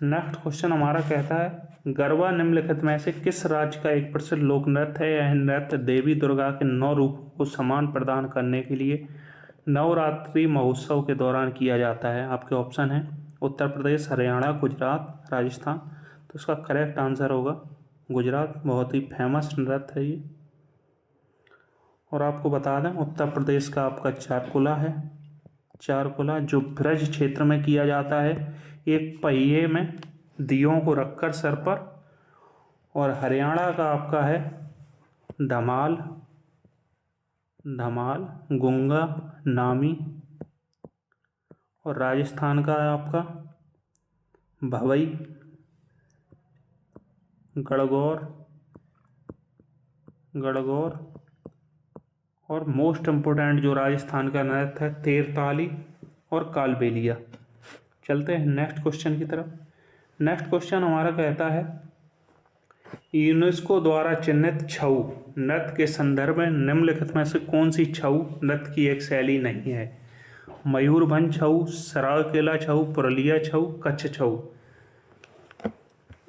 नेक्स्ट क्वेश्चन हमारा कहता है, गरबा निम्नलिखित में से किस राज्य का एक प्रसिद्ध लोक नृत्य है? यह नृत्य देवी दुर्गा के 9 रूपों को सम्मान प्रदान करने के लिए नवरात्रि महोत्सव के दौरान किया जाता है। आपके ऑप्शन हैं उत्तर प्रदेश, हरियाणा, गुजरात, राजस्थान। तो इसका करेक्ट आंसर होगा गुजरात। बहुत ही फेमस नृत्य है ये। और आपको बता दें, उत्तर प्रदेश का आपका चारकुला है। चारकुला जो ब्रज क्षेत्र में किया जाता है, एक पहिए में दियों को रखकर सर पर। और हरियाणा का आपका है धमाल, गुंगा, नामी। और राजस्थान का है आपका भवई, गणगौर। और मोस्ट इम्पोर्टेंट जो राजस्थान का नृत्य है, तेरताली और कालबेलिया। चलते हैं नेक्स्ट क्वेश्चन की तरफ। नेक्स्ट क्वेश्चन हमारा कहता है, यूनेस्को द्वारा चिन्हित छऊ नृत्य के संदर्भ में निम्नलिखित में से कौन सी छऊ नृत्य की एक शैली नहीं है? मयूरभंज छऊ, सरायकेला छऊ, पुरुलिया छऊ, कच्छ छऊ।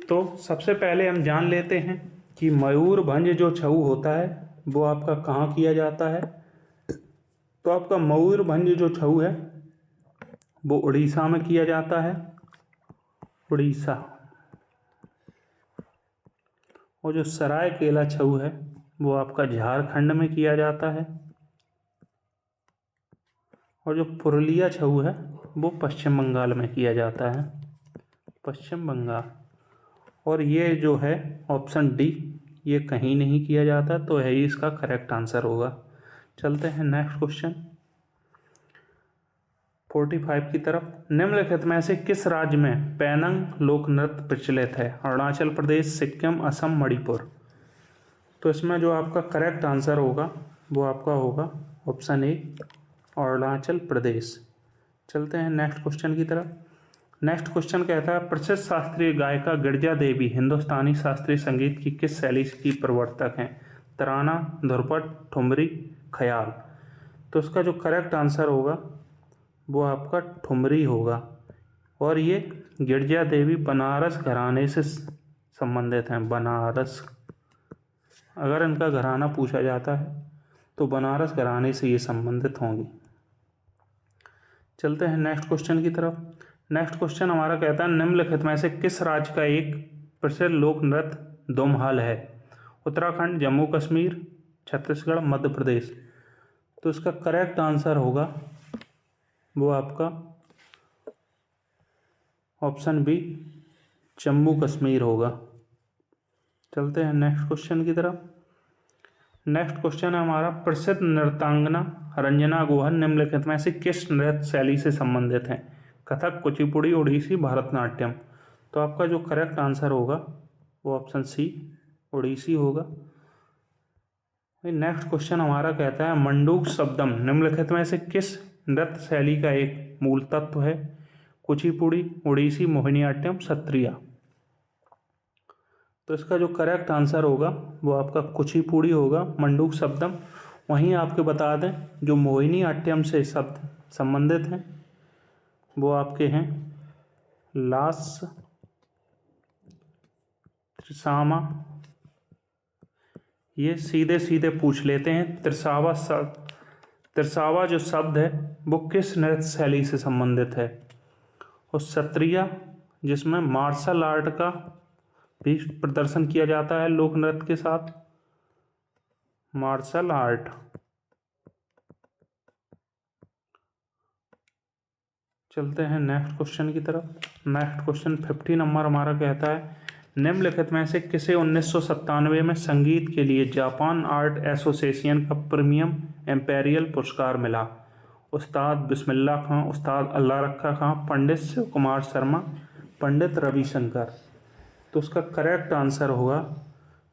तो सबसे पहले हम जान लेते हैं कि मयूरभंज जो छऊ होता है वो आपका कहाँ किया जाता है। तो आपका मयूरभंज जो छऊ है वो उड़ीसा में किया जाता है, उड़ीसा। और जो सरायकेला छऊ है वो आपका झारखंड में किया जाता है। और जो पुरुलिया छऊ है वो पश्चिम बंगाल में किया जाता है, पश्चिम बंगाल। और ये जो है ऑप्शन डी, ये कहीं नहीं किया जाता, तो यही इसका करेक्ट आंसर होगा। चलते हैं नेक्स्ट क्वेश्चन 45 की तरफ। निम्नलिखित में से किस राज्य में पैनंग लोक नृत्य प्रचलित है? अरुणाचल प्रदेश, सिक्किम, असम, मणिपुर। तो इसमें जो आपका करेक्ट आंसर होगा वो आपका होगा ऑप्शन ए, अरुणाचल प्रदेश। चलते हैं नेक्स्ट क्वेश्चन की तरफ। नेक्स्ट क्वेश्चन कहता है प्रसिद्ध शास्त्रीय गायिका गिरिजा देवी हिंदुस्तानी शास्त्रीय संगीत की किस शैली की प्रवर्तक हैं? तराना, ध्रुपद, ठुमरी, ख्याल। तो इसका जो करेक्ट आंसर होगा वो आपका ठुमरी होगा। और ये गिरिजा देवी बनारस घराने से संबंधित हैं। बनारस, अगर इनका घराना पूछा जाता है तो बनारस घराने से ये संबंधित होंगी। चलते हैं नेक्स्ट क्वेश्चन की तरफ। नेक्स्ट क्वेश्चन हमारा कहता है निम्नलिखित में से किस राज्य का एक प्रसिद्ध लोक नृत्य धुमहाल है? उत्तराखंड, जम्मू कश्मीर, छत्तीसगढ़, मध्य प्रदेश। तो इसका करेक्ट आंसर होगा वो आपका ऑप्शन बी, जम्मू कश्मीर होगा। चलते हैं नेक्स्ट क्वेश्चन की तरफ। नेक्स्ट क्वेश्चन है हमारा प्रसिद्ध नृत्यांगना रंजना गुहा निम्नलिखित में से किस नृत्य शैली से संबंधित हैं? कथक, कुचिपुड़ी, ओडिसी, भरतनाट्यम। तो आपका जो करेक्ट आंसर होगा वो ऑप्शन सी, ओडिसी होगा। नेक्स्ट क्वेश्चन हमारा कहता है मंडूक शब्दम निम्नलिखित में से किस नृत्य शैली का एक मूल तत्व है? कुचिपुड़ी, ओडिसी, मोहिनीअट्टम, सत्रिया। तो इसका जो करेक्ट आंसर होगा वो आपका कुचिपुड़ी होगा, मंडूक शब्दम। वहीं आपके बता दें जो मोहिनीअट्टम से शब्द संबंधित हैं वो आपके हैं लास, त्रिसामा। ये सीधे सीधे पूछ लेते हैं तिरसावा जो शब्द है वो किस नृत्य शैली से संबंधित है? और सत्रिया जिसमें मार्शल आर्ट का भी प्रदर्शन किया जाता है लोक नृत्य के साथ, मार्शल आर्ट। चलते हैं नेक्स्ट क्वेश्चन की तरफ। नेक्स्ट क्वेश्चन 50 नंबर हमारा कहता है निम्नलिखित में से किसे 1997 में संगीत के लिए जापान आर्ट एसोसिएशन का प्रीमियम एम्पेरियल पुरस्कार मिला? उस्ताद बिस्मिल्लाह खां, उस्ताद अल्लाह रखा खां, पंडित शिव कुमार शर्मा, पंडित रविशंकर। तो उसका करेक्ट आंसर होगा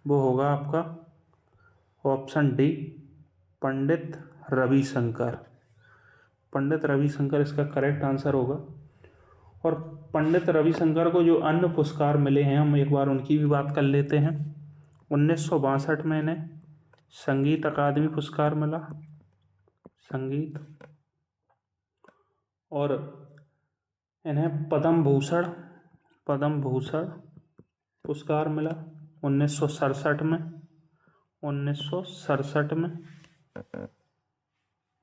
वो होगा आपका ऑप्शन डी, पंडित रविशंकर। पंडित रविशंकर इसका करेक्ट आंसर होगा। और पंडित रविशंकर को जो अन्य पुरस्कार मिले हैं हम एक बार उनकी भी बात कर लेते हैं। 1962 में इन्हें संगीत अकादमी पुरस्कार मिला, संगीत। और इन्हें पद्म भूषण पुरस्कार मिला 1967 में। 1967 में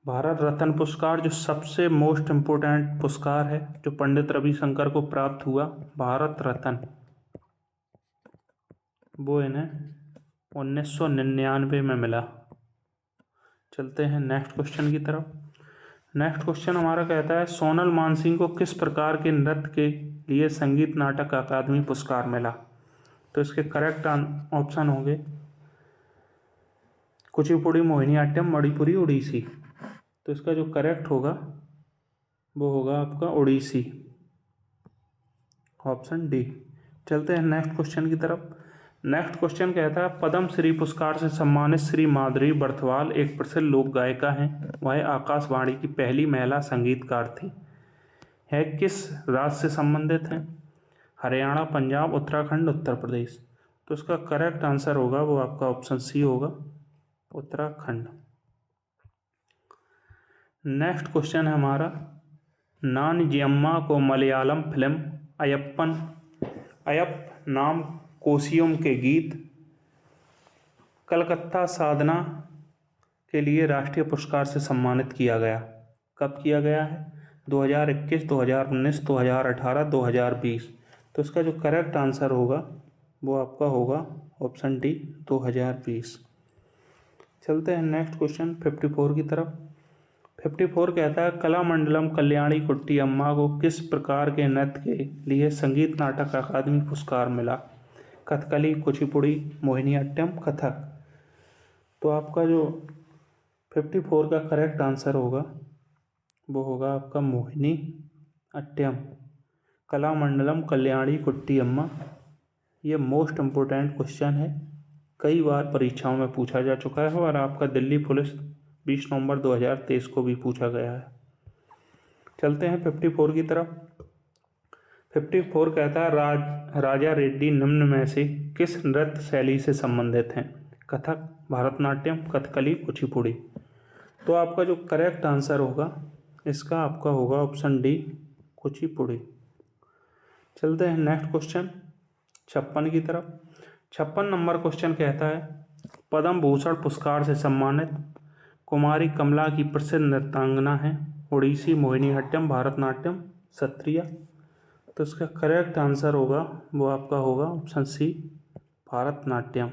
भारत रत्न पुरस्कार जो सबसे मोस्ट इम्पोर्टेंट पुरस्कार है जो पंडित रविशंकर को प्राप्त हुआ, भारत रत्न, वो इन्हें 1999 में मिला। चलते हैं नेक्स्ट क्वेश्चन की तरफ। नेक्स्ट क्वेश्चन हमारा कहता है सोनल मानसिंह को किस प्रकार के नृत्य के लिए संगीत नाटक अकादमी पुरस्कार मिला? तो इसके करेक्ट ऑप्शन होंगे कुचिपुड़ी, मोहिनीअट्टम, मणिपुरी, ओडिसी। तो इसका जो करेक्ट होगा वो होगा आपका ओडिसी, ऑप्शन डी। चलते हैं नेक्स्ट क्वेश्चन की तरफ। नेक्स्ट क्वेश्चन कहता है पद्म श्री पुरस्कार से सम्मानित श्री माधुरी बर्थवाल एक प्रसिद्ध लोक गायिका हैं। वह आकाशवाणी की पहली महिला संगीतकार थी। है किस राज्य से संबंधित हैं? हरियाणा, पंजाब, उत्तराखंड, उत्तर प्रदेश। तो इसका करेक्ट आंसर होगा वो आपका ऑप्शन सी होगा, उत्तराखंड। नेक्स्ट क्वेश्चन है हमारा नानजियम्मा को मलयालम फिल्म अयप नाम कोशियम के गीत कलकत्ता साधना के लिए राष्ट्रीय पुरस्कार से सम्मानित किया गया। कब किया गया है? 2021, 2019, 2018, 2020। तो इसका जो करेक्ट आंसर होगा वो आपका होगा ऑप्शन डी, 2020। चलते हैं नेक्स्ट क्वेश्चन 54 की तरफ। 54 कहता है कलामंडलम कल्याणी कुट्टी अम्मा को किस प्रकार के नृत्य के लिए संगीत नाटक अकादमी पुरस्कार मिला? कथकली, कुचिपुड़ी, मोहिनीअट्टम, कथक। तो आपका जो 54 का करेक्ट आंसर होगा वो होगा आपका मोहिनी अट्टम। कलामंडलम, कल्याणी, कुट्टी अम्मा। ये मोस्ट इम्पोर्टेंट क्वेश्चन है, कई बार परीक्षाओं में पूछा जा चुका है और आपका दिल्ली पुलिस 20 नवंबर 2023 को भी पूछा गया है। चलते हैं 54 की तरफ। 54 कहता है राजा रेड्डी निम्न में से किस नृत्य शैली से संबंधित हैं? कथक, भरतनाट्यम, कथकली, कुचिपुड़ी। तो आपका जो करेक्ट आंसर होगा इसका आपका होगा ऑप्शन डी, कुचिपुड़ी। चलते हैं नेक्स्ट क्वेश्चन 56 की तरफ। 56 नंबर क्वेश्चन कहता है पद्म भूषण पुरस्कार से सम्मानित कुमारी कमला की प्रसिद्ध नृत्यांगना है ओडिसी, मोहिनीअट्टम, भरतनाट्यम, सत्रिया। तो इसका करेक्ट आंसर होगा वो आपका होगा ऑप्शन सी, भरतनाट्यम।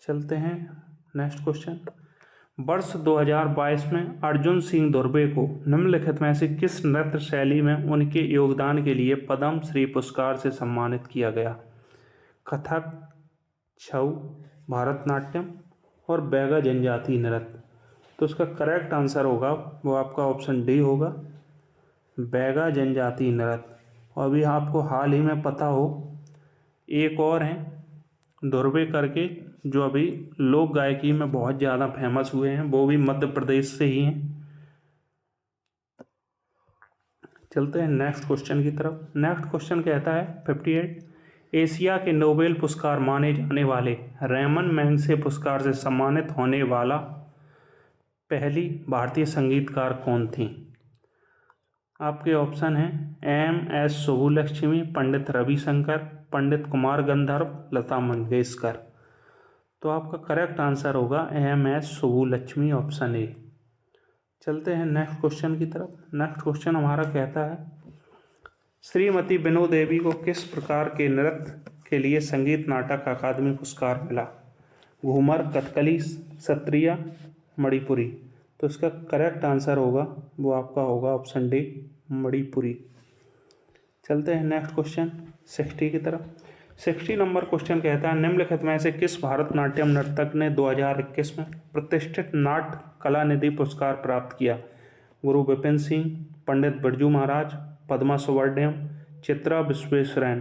चलते हैं नेक्स्ट क्वेश्चन। वर्ष 2022 में अर्जुन सिंह धुर्वे को निम्नलिखित में से किस नृत्य शैली में उनके योगदान के लिए पद्म श्री पुरस्कार से सम्मानित किया गया? कथक, छऊ, भरतनाट्यम और बैगा जनजाति नृत्य। तो उसका करेक्ट आंसर होगा वो आपका ऑप्शन डी होगा, बैगा जनजाति नृत्य। और अभी आपको हाल ही में पता हो एक और हैं धुर्वे करके जो अभी लोक गायकी में बहुत ज़्यादा फेमस हुए हैं, वो भी मध्य प्रदेश से ही हैं। चलते हैं नेक्स्ट क्वेश्चन की तरफ। नेक्स्ट क्वेश्चन कहता है 58 एशिया के नोबेल पुरस्कार माने जाने वाले रेमन मैग्सेसे पुरस्कार से सम्मानित होने वाला पहली भारतीय संगीतकार कौन थी? आपके ऑप्शन हैं एम.एस. सुब्बुलक्ष्मी, पंडित रविशंकर, पंडित कुमार गंधर्व, लता मंगेशकर। तो आपका करेक्ट आंसर होगा एम.एस. Subbulakshmi, option A. चलते हैं नेक्स्ट क्वेश्चन की तरफ। नेक्स्ट क्वेश्चन हमारा कहता है श्रीमती बिनो देवी को किस प्रकार के नृत्य के लिए संगीत नाटक अकादमी पुरस्कार मिला? घूमर, कथकली, सत्रिया, मणिपुरी। तो इसका करेक्ट आंसर होगा वो आपका होगा ऑप्शन डी, मणिपुरी। चलते हैं नेक्स्ट क्वेश्चन 60 की तरफ। 60 नंबर क्वेश्चन कहता है निम्नलिखित में से किस भारतनाट्यम नर्तक ने 2021 में प्रतिष्ठित नाट्य कला निधि पुरस्कार प्राप्त किया? गुरु विपिन सिंह, पंडित बिरजू महाराज, पद्मा सुब्रमण्यम, चित्रा विश्वेश्वरैन।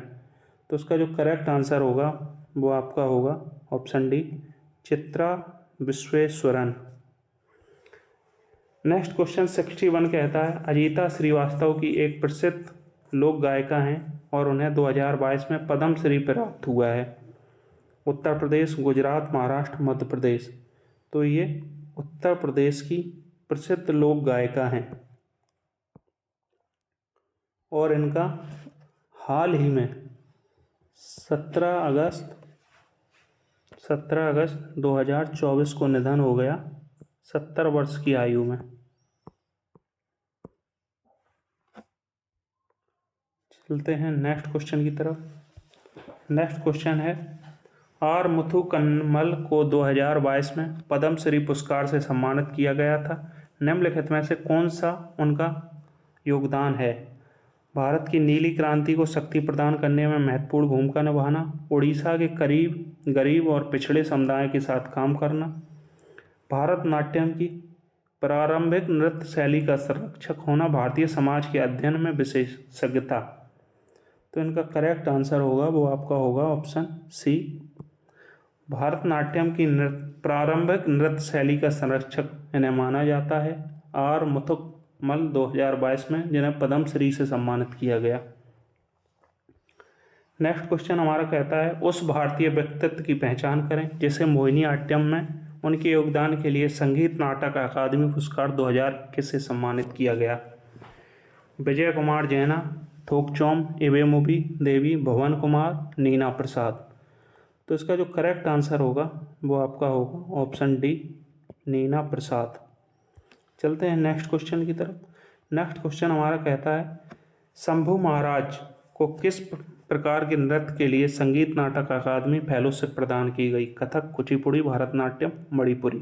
तो उसका जो करेक्ट आंसर होगा वो आपका होगा option D, Chitra Vishweshwaran. Next question 61 कहता है अजीता श्रीवास्तव की एक प्रसिद्ध लोक गायिका हैं और उन्हें 2022 में पद्म श्री प्राप्त हुआ है। उत्तर प्रदेश, गुजरात, महाराष्ट्र, मध्य प्रदेश। तो ये उत्तर प्रदेश की प्रसिद्ध लोक गायिका हैं और इनका हाल ही में 17 अगस्त 2024 को निधन हो गया 70 वर्ष की आयु में। चलते हैं नेक्स्ट क्वेश्चन की तरफ। नेक्स्ट क्वेश्चन है आर मुथुकम्मल को 2022 में पद्म श्री पुरस्कार से सम्मानित किया गया था। निम्नलिखित में से कौन सा उनका योगदान है? भारत की नीली क्रांति को शक्ति प्रदान करने में महत्वपूर्ण भूमिका निभाना, उड़ीसा के गरीब और पिछड़े समुदाय के साथ काम करना, भारतनाट्यम की प्रारंभिक नृत्य शैली का संरक्षक होना, भारतीय समाज के अध्ययन में विशेषज्ञता। तो इनका करेक्ट आंसर होगा वो आपका होगा ऑप्शन सी, भारतनाट्यम की प्रारंभिक नृत्य शैली का संरक्षक इन्हें माना जाता है। आर मुथुकम्मल 2022 में जिन्हें पद्म श्री से सम्मानित किया गया। नेक्स्ट क्वेश्चन हमारा कहता है उस भारतीय व्यक्तित्व की पहचान करें जिसे मोहिनीअट्टम में उनके योगदान के लिए संगीत नाटक अकादमी पुरस्कार 2021 से सम्मानित किया गया। विजय कुमार जैना, थोकचौम इवेमुबी देवी, भुवन कुमार, नीना प्रसाद। तो इसका जो करेक्ट आंसर होगा वो आपका होगा ऑप्शन डी, नीना प्रसाद। चलते हैं नेक्स्ट क्वेश्चन की तरफ। नेक्स्ट क्वेश्चन हमारा कहता है शंभू महाराज को किस प्रकार के नृत्य के लिए संगीत नाटक अकादमी फेलोशिप प्रदान की गई? कथक, कुचिपुड़ी, भरतनाट्यम, मणिपुरी।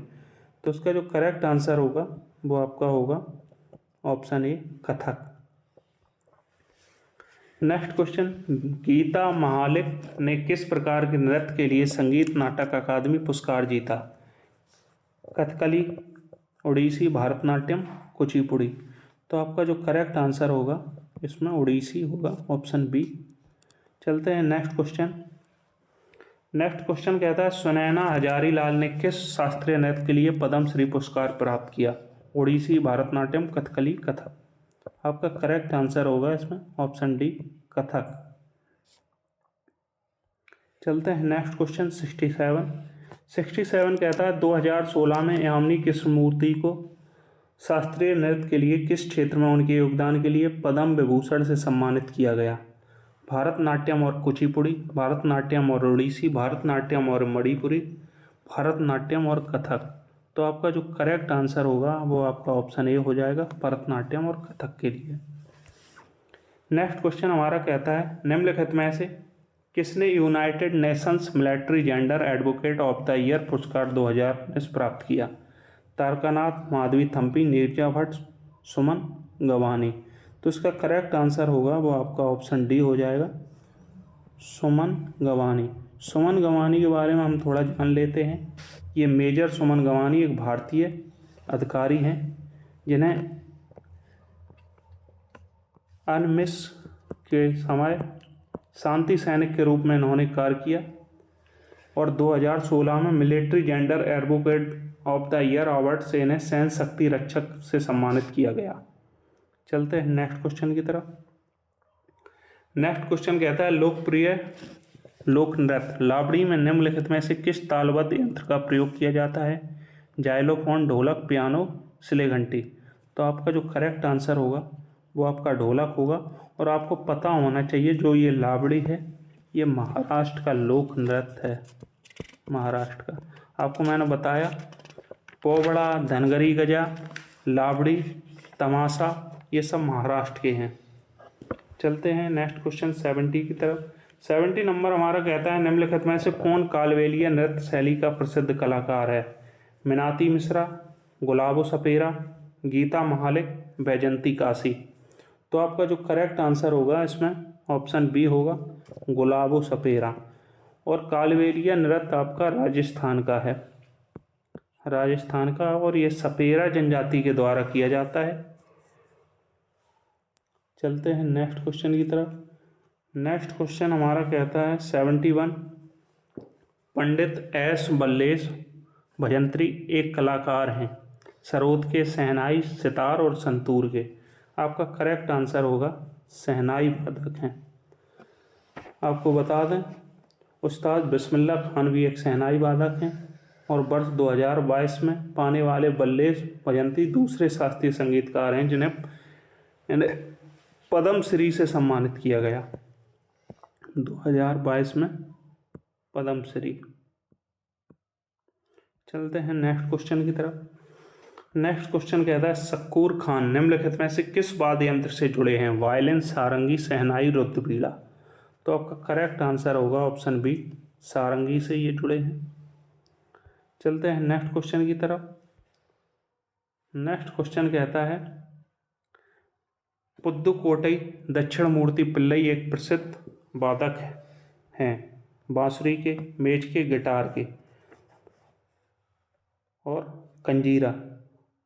तो इसका जो करेक्ट आंसर होगा वो आपका होगा option A, Kathak. Next question, Geeta Mahalik ने किस प्रकार के नृत्य के लिए संगीत नाटक अकादमी पुरस्कार जीता? कथकली, ओडिसी, भारतनाट्यम, कुचिपुड़ी। तो आपका जो करेक्ट आंसर होगा इसमें ओडिसी होगा, ऑप्शन बी। चलते हैं नेक्स्ट क्वेश्चन। नेक्स्ट क्वेश्चन कहता है सुनैना हजारीलाल ने किस शास्त्रीय नृत्य के लिए पद्मश्री पुरस्कार प्राप्त किया? ओडिसी, भारतनाट्यम, कथकली, कथक। आपका करेक्ट आंसर होगा इसमें ऑप्शन डी, कथक। चलते हैं नेक्स्ट क्वेश्चन 67 कहता है 2016 में यामिनी कृष्णमूर्ति को शास्त्रीय नृत्य के लिए किस क्षेत्र में उनके योगदान के लिए पद्म विभूषण से सम्मानित किया गया? भारतनाट्यम और कुचिपुड़ी, भारतनाट्यम और ओडिसी, भारतनाट्यम और मणिपुरी, भारतनाट्यम और कथक। तो आपका जो करेक्ट आंसर होगा वो आपका ऑप्शन ए हो जाएगा, भारतनाट्यम और कथक के लिए। नेक्स्ट क्वेश्चन हमारा कहता है निम्नलिखित में से किसने United Nations military gender advocate of the year पुरस्कार 2019 प्राप्त किया? तारकानाथ, माधवी थम्पी, नीरजा भट्ट, सुमन गवानी। तो इसका करेक्ट आंसर होगा वो आपका ऑप्शन डी हो जाएगा, सुमन गवानी। सुमन गवानी के बारे में हम थोड़ा जान लेते हैं। ये मेजर सुमन गवानी एक भारतीय अधिकारी हैं जिन्हें अनमिस के समय शांति सैनिक के रूप में इन्होंने कार्य किया और 2016 में military gender advocate of the year award से इन्हें सैन्य शक्ति रक्षक से सम्मानित किया गया। चलते हैं नेक्स्ट क्वेश्चन की तरफ। नेक्स्ट क्वेश्चन कहता है लोकप्रिय लोक नृत्य लावड़ी में निम्नलिखित में से किस तालबद्ध यंत्र का प्रयोग किया जाता है? जाइलोफोन, ढोलक, पियानो, सिले घंटी। तो आपका जो करेक्ट आंसर होगा वो आपका ढोलक होगा। और आपको पता होना चाहिए जो ये लावड़ी है ये महाराष्ट्र का लोक नृत्य है, महाराष्ट्र का। आपको मैंने बताया पोवड़ा, धनगरी गजा, लावड़ी, तमाशा ये सब महाराष्ट्र के हैं। चलते हैं नेक्स्ट क्वेश्चन 70 की तरफ। 70 नंबर हमारा कहता है निम्नलिखित में से कौन कालबेलिया नृत्य शैली का प्रसिद्ध कलाकार है? मिनाती मिश्रा, गुलाबो सपेरा, गीता महालिक, बैजंती काशी। तो आपका जो करेक्ट आंसर होगा इसमें ऑप्शन बी होगा, गुलाबो सपेरा। और कालबेलिया नृत्य आपका राजस्थान का है, राजस्थान का, और ये सपेरा जनजाति के द्वारा किया जाता है। चलते हैं नेक्स्ट क्वेश्चन की तरफ। नेक्स्ट क्वेश्चन हमारा कहता है 71 पंडित एस बल्लेश भजंत्री एक कलाकार हैं, सरोद के, शहनाई, सितार और संतूर के। आपका करेक्ट आंसर होगा शहनाई वादक हैं। आपको बता दें उस्ताद बिस्मिल्लाह खान भी एक शहनाई वादक हैं और वर्ष 2022 में पाने वाले बल्लेश भजंत्री दूसरे शास्त्रीय संगीतकार हैं जिन्हें पद्मश्री से सम्मानित किया गया 2022 में, पद्मश्री। चलते हैं नेक्स्ट क्वेश्चन की तरफ। नेक्स्ट क्वेश्चन कहता है शक्कूर खान निम्नलिखित में से किस वाद्य यंत्र से जुड़े हैं? वायलिन, सारंगी, शहनाई, रुद्रबीड़ा। तो आपका करेक्ट आंसर होगा ऑप्शन बी, सारंगी से ये जुड़े हैं। चलते हैं नेक्स्ट क्वेश्चन की तरफ। नेक्स्ट क्वेश्चन कहता है पुद्दुकोट्टई दक्षिण मूर्ति पिल्लई एक प्रसिद्ध वादक हैं बांसुरी के, मेज के, गिटार के और कंजीरा।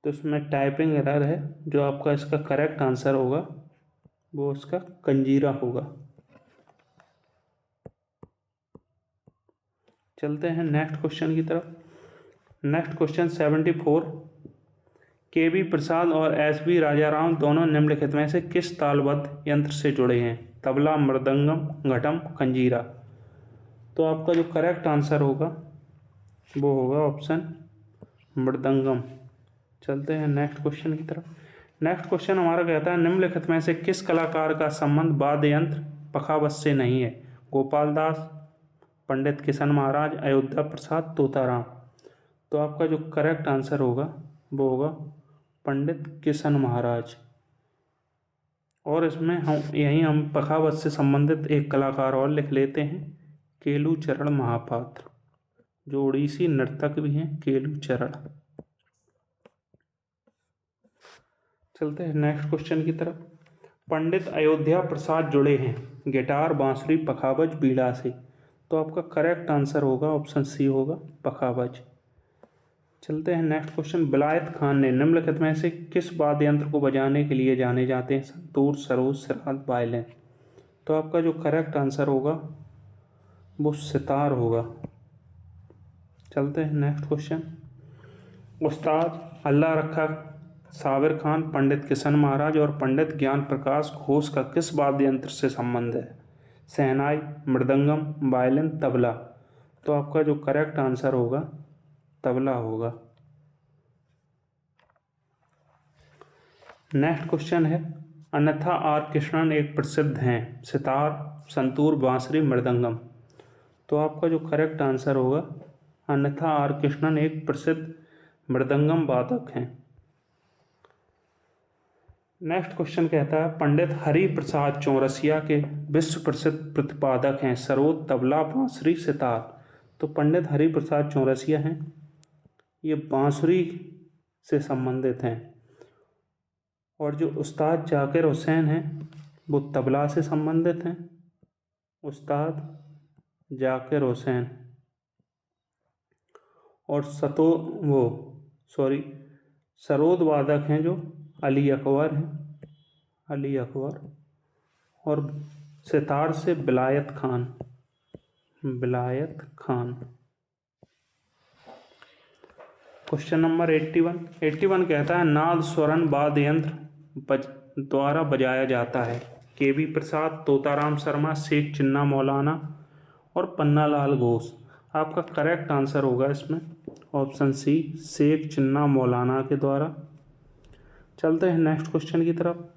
तो इसमें टाइपिंग एरर है, जो आपका इसका करेक्ट आंसर होगा वो इसका कंजीरा होगा। चलते हैं नेक्स्ट क्वेश्चन की तरफ। Next question 74 KB. प्रसाद और एस.बी. राजाराम दोनों निम्नलिखित में से किस तालबद्ध यंत्र से जुड़े हैं? तबला, मृदंगम, घटम, कंजीरा। तो आपका जो करेक्ट आंसर होगा वो होगा ऑप्शन मृदंगम। चलते हैं नेक्स्ट क्वेश्चन की तरफ। नेक्स्ट क्वेश्चन हमारा कहता है निम्नलिखित में से किस कलाकार का संबंध वाद्य यंत्र पखावज से नहीं है? गोपाल दास, पंडित किशन महाराज, अयोध्या प्रसाद, तोताराम। तो आपका जो करेक्ट आंसर होगा वो होगा पंडित किशन महाराज। और इसमें हम पखावज से संबंधित एक कलाकार और लिख लेते हैं, केलू चरण महापात्र, जो ओडिसी नर्तक भी हैं, केलू चरण। चलते हैं नेक्स्ट क्वेश्चन की तरफ। पंडित अयोध्या प्रसाद जुड़े हैं गिटार, बांसुरी, पखावज, बीड़ा से। तो आपका करेक्ट आंसर होगा ऑप्शन सी होगा पखावज। चलते हैं नेक्स्ट क्वेश्चन। विलायत खान ने निम्नलिखित में से किस वाद्य यंत्र को बजाने के लिए जाने जाते हैं? संतूर, सरोद, सिराज, वायलिन। तो आपका जो करेक्ट आंसर होगा वो सितार होगा। चलते हैं नेक्स्ट क्वेश्चन। उस्ताद अल्लाह रखा साबिर खान, पंडित किशन महाराज और पंडित ज्ञान प्रकाश घोष का किस वाद्य यंत्र से संबंध है? शहनाई, मृदंगम, वायलिन, तबला। तो आपका जो करेक्ट आंसर होगा तबला होगा। नेक्स्ट क्वेश्चन है, अन्यथा आर कृष्णन एक प्रसिद्ध हैं सितार, संतूर, बांसुरी, मृदंगम। तो आपका जो करेक्ट आंसर होगा अन्यथा आर कृष्णन एक प्रसिद्ध मृदंगम वादक हैं। नेक्स्ट क्वेश्चन कहता है, पंडित हरि प्रसाद चौरसिया के विश्व प्रसिद्ध प्रतिपादक हैं सरोद, तबला, बांसुरी, सितार। तो पंडित हरि प्रसाद चौरसिया हैं, ये बांसुरी से संबंधित हैं। और जो उस्ताद जाकिर हुसैन हैं वो तबला से संबंधित हैं। उस्ताद जाकिर हुसैन। और सरोद वादक हैं जो अली अकबर हैं, अली अकबर। और सितार से विलायत खान, विलायत खान। क्वेश्चन नंबर 81 कहता है, नाद स्वरण वाद्य यंत्र द्वारा बजाया जाता है? केबी प्रसाद, तोताराम शर्मा, शेख चिन्ना मौलाना और पन्नालाल घोष। आपका करेक्ट आंसर होगा इसमें ऑप्शन सी, शेख चिन्ना मौलाना के द्वारा। चलते हैं नेक्स्ट क्वेश्चन की तरफ।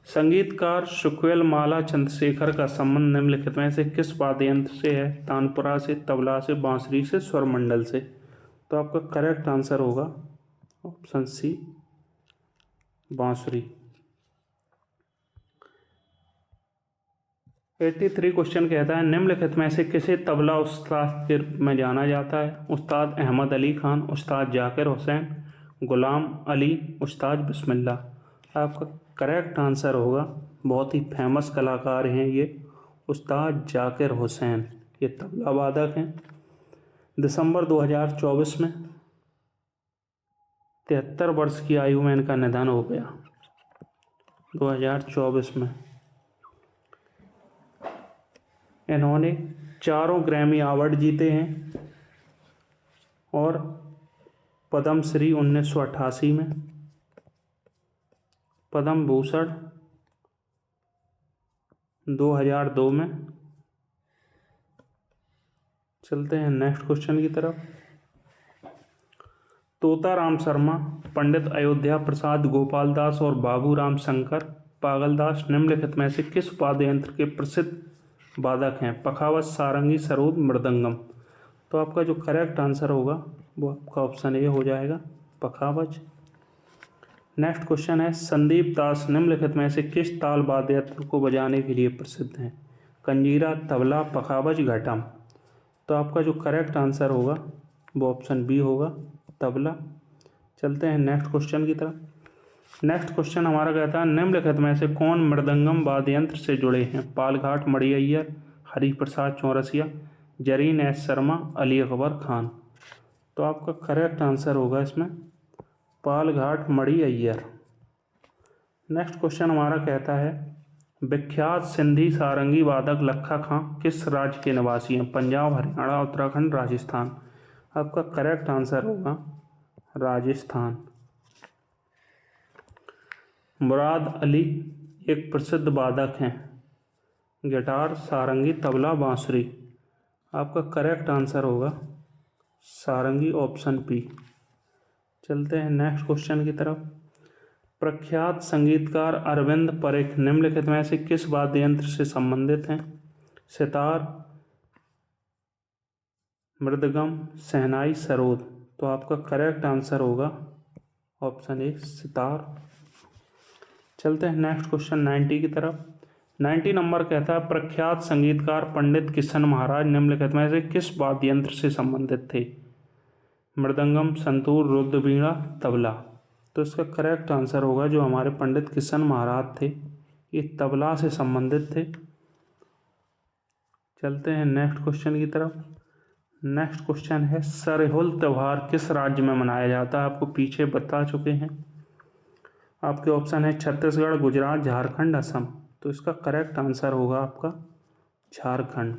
संगीतकार सुकवेल माला चंद्रशेखर का संबंध निम्नलिखित में से किस वाद्य यंत्र से है? तानपुरा से, तबला से, बांसुरी से, स्वरमंडल से। तो आपका करेक्ट आंसर होगा ऑप्शन सी, बांसुरी। 83 क्वेश्चन कहता है, निम्नलिखित में से किसे तबला उस्ताद के रूप में जाना जाता है? उस्ताद अहमद अली खान, उस्ताद जाकिर हुसैन, गुलाम अली, उस्ताद बिस्मिल्लाह। आपका करेक्ट आंसर होगा, बहुत ही फेमस कलाकार हैं ये उस्ताद जाकिर हुसैन, ये तबला वादक हैं। दिसंबर 2024 में 73 वर्ष की आयु में इनका निधन हो गया, 2024 में। इन्होंने 4 ग्रैमी अवार्ड जीते हैं और पद्मश्री 1988 में, पद्म भूषण 2002 में। चलते हैं नेक्स्ट क्वेश्चन की तरफ। तोताराम शर्मा, पंडित अयोध्या प्रसाद, गोपाल दास और बाबू राम शंकर पागलदास निम्नलिखित में से किस वाद्य यंत्र के प्रसिद्ध वादक हैं? पखावज, सारंगी, सरोद, मृदंगम। तो आपका जो करेक्ट आंसर होगा वो आपका ऑप्शन ए हो जाएगा, पखावज। नेक्स्ट क्वेश्चन है, संदीप दास निम्नलिखित में से किस ताल वाद्य यंत्र को बजाने के लिए प्रसिद्ध हैं? कंजीरा, तबला, पखावज, घटम। तो आपका जो करेक्ट आंसर होगा वो ऑप्शन बी होगा, तबला। चलते हैं नेक्स्ट क्वेश्चन की तरफ। नेक्स्ट क्वेश्चन हमारा कहता है, निम्नलिखित में से कौन मृदंगम वाद्य यंत्र से जुड़े हैं? पालघाट मणि अय्यर, हरि प्रसाद चौरसिया, जरीन एस शर्मा, अली अकबर खान। तो आपका करेक्ट आंसर होगा इसमें पालघाट मणि अय्यर। नेक्स्ट क्वेश्चन हमारा कहता है, विख्यात सिंधी सारंगी वादक लखा खां किस राज्य के निवासी हैं? पंजाब, हरियाणा, उत्तराखंड, राजस्थान। आपका करेक्ट आंसर होगा राजस्थान। मुराद अली एक प्रसिद्ध वादक हैं गिटार, सारंगी, तबला, बांसुरी। आपका करेक्ट आंसर होगा सारंगी, ऑप्शन बी। चलते हैं नेक्स्ट क्वेश्चन की तरफ। प्रख्यात संगीतकार अरविंद परेख निम्नलिखित में से किस वाद्य यंत्र से संबंधित हैं? सितार, मृदंगम, शहनाई, सरोद। तो आपका करेक्ट आंसर होगा ऑप्शन ए, सितार। चलते हैं नेक्स्ट क्वेश्चन 90 की तरफ। 90 नंबर कहता है, प्रख्यात संगीतकार पंडित किशन महाराज निम्नलिखित में से किस वाद्य यंत्र से संबंधित थे? मृदंगम, संतूर, रुद्रवीणा, तबला। तो इसका करेक्ट आंसर होगा जो हमारे पंडित किशन महाराज थे ये तबला से संबंधित थे। चलते हैं नेक्स्ट क्वेश्चन की तरफ। नेक्स्ट क्वेश्चन है सरहुल त्यौहार किस राज्य में मनाया जाता है? आपको पीछे बता चुके हैं। आपके ऑप्शन है छत्तीसगढ़, गुजरात, झारखंड, असम। तो इसका करेक्ट आंसर होगा आपका झारखंड।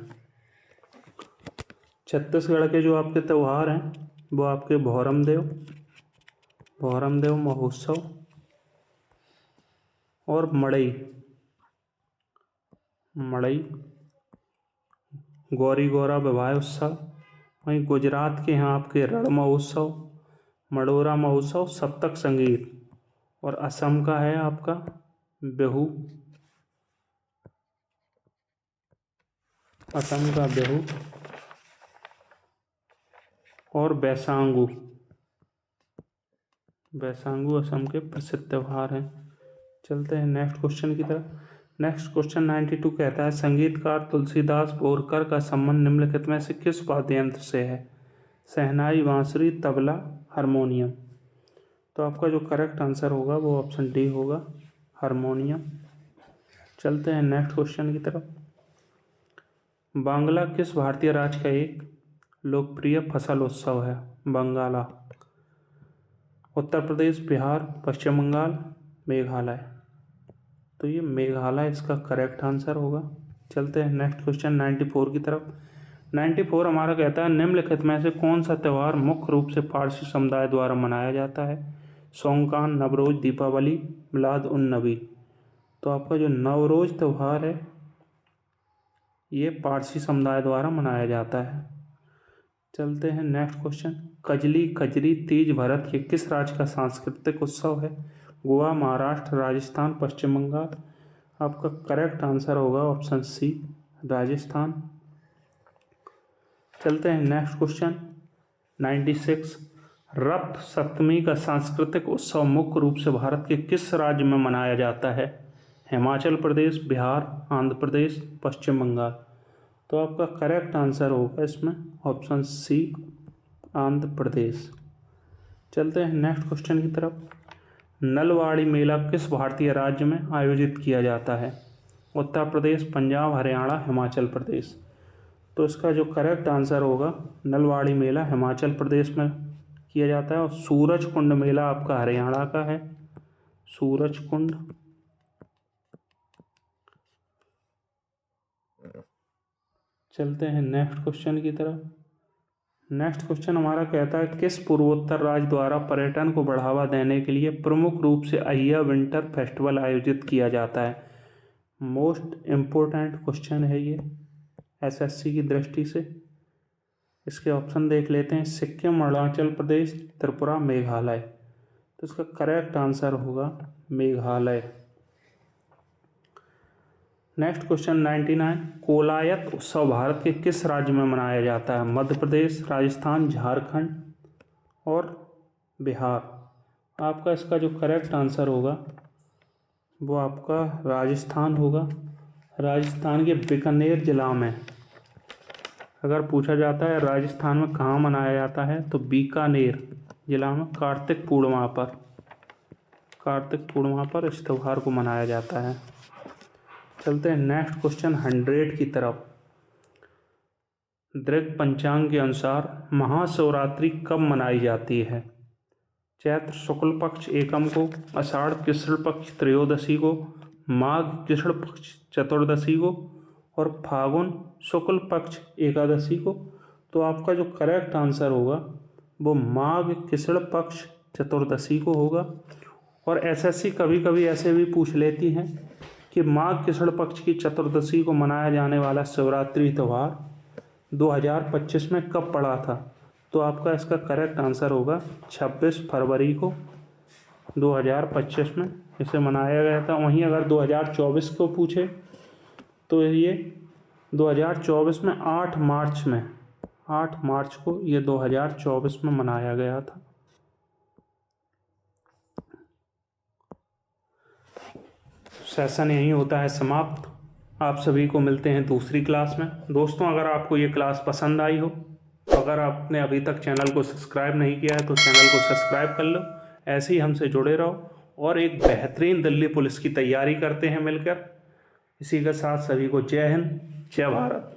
छत्तीसगढ़ के जो आपके त्यौहार हैं वो आपके भोरम देव महोत्सव और मड़ई गौरी गौरा विवाह उत्सव। वहीं गुजरात के यहाँ आपके रण महोत्सव, मडोरा महोत्सव, सप्तक संगीत। और असम का है आपका बिहू, असम का बिहू और बैसांगू असम के प्रसिद्ध त्यौहार हैं। चलते हैं नेक्स्ट क्वेश्चन की तरफ। नेक्स्ट क्वेश्चन 92 कहता है संगीतकार तुलसीदास बोरकर का संबंध निम्नलिखित में से किस वाद्य यंत्र से है? शहनाई, बांसुरी, तबला, हारमोनियम। तो आपका जो करेक्ट आंसर होगा वो ऑप्शन डी होगा, हारमोनियम। चलते हैं नेक्स्ट क्वेश्चन की तरफ। बांग्ला किस भारतीय राज्य का एक लोकप्रिय फसल उत्सव है? बंगाला। उत्तर प्रदेश, बिहार, पश्चिम बंगाल, मेघालय। तो ये मेघालय इसका करेक्ट आंसर होगा। चलते हैं नेक्स्ट क्वेश्चन 94 की तरफ। 94 हमारा कहता है निम्नलिखित में से कौन सा त्यौहार मुख्य रूप से पारसी समुदाय द्वारा मनाया जाता है? सोंगकान, नवरोज, दीपावली, मिलाद उन नबी। तो आपका जो नवरोज त्यौहार है ये पारसी समुदाय द्वारा मनाया जाता है। चलते हैं नेक्स्ट क्वेश्चन। कजली कजरी तीज भारत के किस राज्य का सांस्कृतिक उत्सव है? गोवा, महाराष्ट्र, राजस्थान, पश्चिम बंगाल। आपका करेक्ट आंसर होगा ऑप्शन सी, राजस्थान। चलते हैं नेक्स्ट क्वेश्चन 96। रथ सप्तमी का सांस्कृतिक उत्सव मुख्य रूप से भारत के किस राज्य में मनाया जाता है? हिमाचल प्रदेश, बिहार, आंध्र प्रदेश, पश्चिम बंगाल। तो आपका करेक्ट आंसर होगा इसमें ऑप्शन सी, आंध्र प्रदेश। चलते हैं नेक्स्ट क्वेश्चन की तरफ। नलवाड़ी मेला किस भारतीय राज्य में आयोजित किया जाता है? उत्तर प्रदेश, पंजाब, हरियाणा, हिमाचल प्रदेश। तो इसका जो करेक्ट आंसर होगा नलवाड़ी मेला हिमाचल प्रदेश में किया जाता है और सूरज कुंड मेला आपका हरियाणा का है, सूरज कुंड। चलते हैं नेक्स्ट क्वेश्चन की तरफ। नेक्स्ट क्वेश्चन हमारा कहता है किस पूर्वोत्तर राज्य द्वारा पर्यटन को बढ़ावा देने के लिए प्रमुख रूप से अहिया विंटर फेस्टिवल आयोजित किया जाता है? मोस्ट इम्पोर्टेंट क्वेश्चन है ये एसएससी की दृष्टि से। इसके ऑप्शन देख लेते हैं। सिक्किम, अरुणाचल प्रदेश, त्रिपुरा, मेघालय। तो इसका करेक्ट आंसर होगा मेघालय। Next question 99। कोलायत उत्सव भारत के किस राज्य में मनाया जाता है? मध्य प्रदेश, राजस्थान, झारखंड और बिहार। आपका इसका जो करेक्ट आंसर होगा वो आपका राजस्थान होगा। राजस्थान के बीकानेर जिला में अगर पूछा जाता है राजस्थान में कहाँ मनाया जाता है तो बीकानेर जिला में कार्तिक पूर्णिमा पर इस त्यौहार को मनाया जाता है। चलते हैं नेक्स्ट क्वेश्चन 100 की तरफ। दृग पंचांग के अनुसार महाशिवरात्रि कब मनाई जाती है? चैत्र शुक्ल पक्ष एकम को, आषाढ़ कृष्ण पक्ष त्रयोदशी को, माघ कृष्ण पक्ष चतुर्दशी को और फागुन शुक्ल पक्ष एकादशी को। तो आपका जो करेक्ट आंसर होगा वो माघ कृष्ण पक्ष चतुर्दशी को होगा। और एसएससी कभी कभी ऐसे भी पूछ लेती हैं कि माघ कृष्ण पक्ष की चतुर्दशी को मनाया जाने वाला शिवरात्रि त्यौहार 2025 में कब पड़ा था? तो आपका इसका करेक्ट आंसर होगा 26 फरवरी को 2025 में इसे मनाया गया था। वहीं अगर 2024 को पूछे तो ये 2024 में 8 मार्च को ये 2024 में मनाया गया था। सेशन यहीं होता है समाप्त। आप सभी को मिलते हैं दूसरी क्लास में। दोस्तों अगर आपको ये क्लास पसंद आई हो तो अगर आपने अभी तक चैनल को सब्सक्राइब नहीं किया है तो चैनल को सब्सक्राइब कर लो। ऐसे ही हमसे जुड़े रहो और एक बेहतरीन दिल्ली पुलिस की तैयारी करते हैं मिलकर। इसी के साथ सभी को जय हिंद, जय भारत।